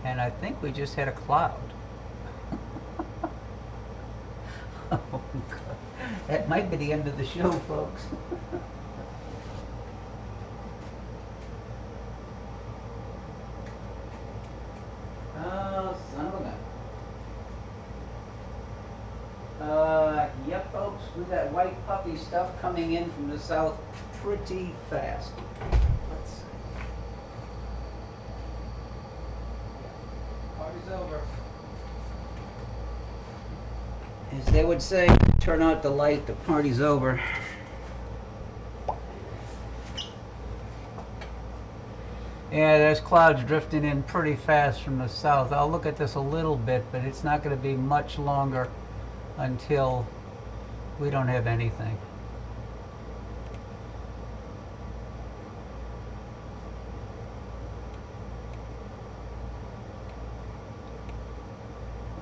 [SPEAKER 1] And I think we just had a cloud. Oh, God. That might be the end of the show, folks. Oh, son of a gun. Yep, folks, we got white puppy stuff coming in from the south pretty fast. Let's see. Party's over. As they would say, turn out the light, the party's over. Yeah, there's clouds drifting in pretty fast from the south. I'll look at this a little bit, but it's not going to be much longer until we don't have anything.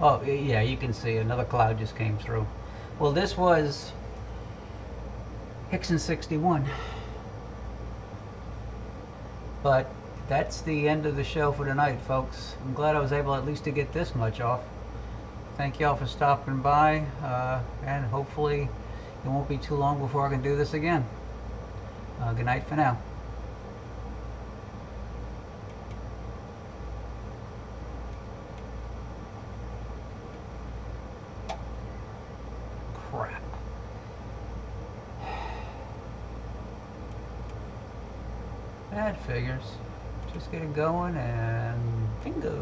[SPEAKER 1] Oh, yeah, you can see another cloud just came through. Well, this was Hickson 61. But that's the end of the show for tonight, folks. I'm glad I was able at least to get this much off. Thank y'all for stopping by, and hopefully it won't be too long before I can do this again. Good night for now. Crap. That figures. Just get it going and bingo.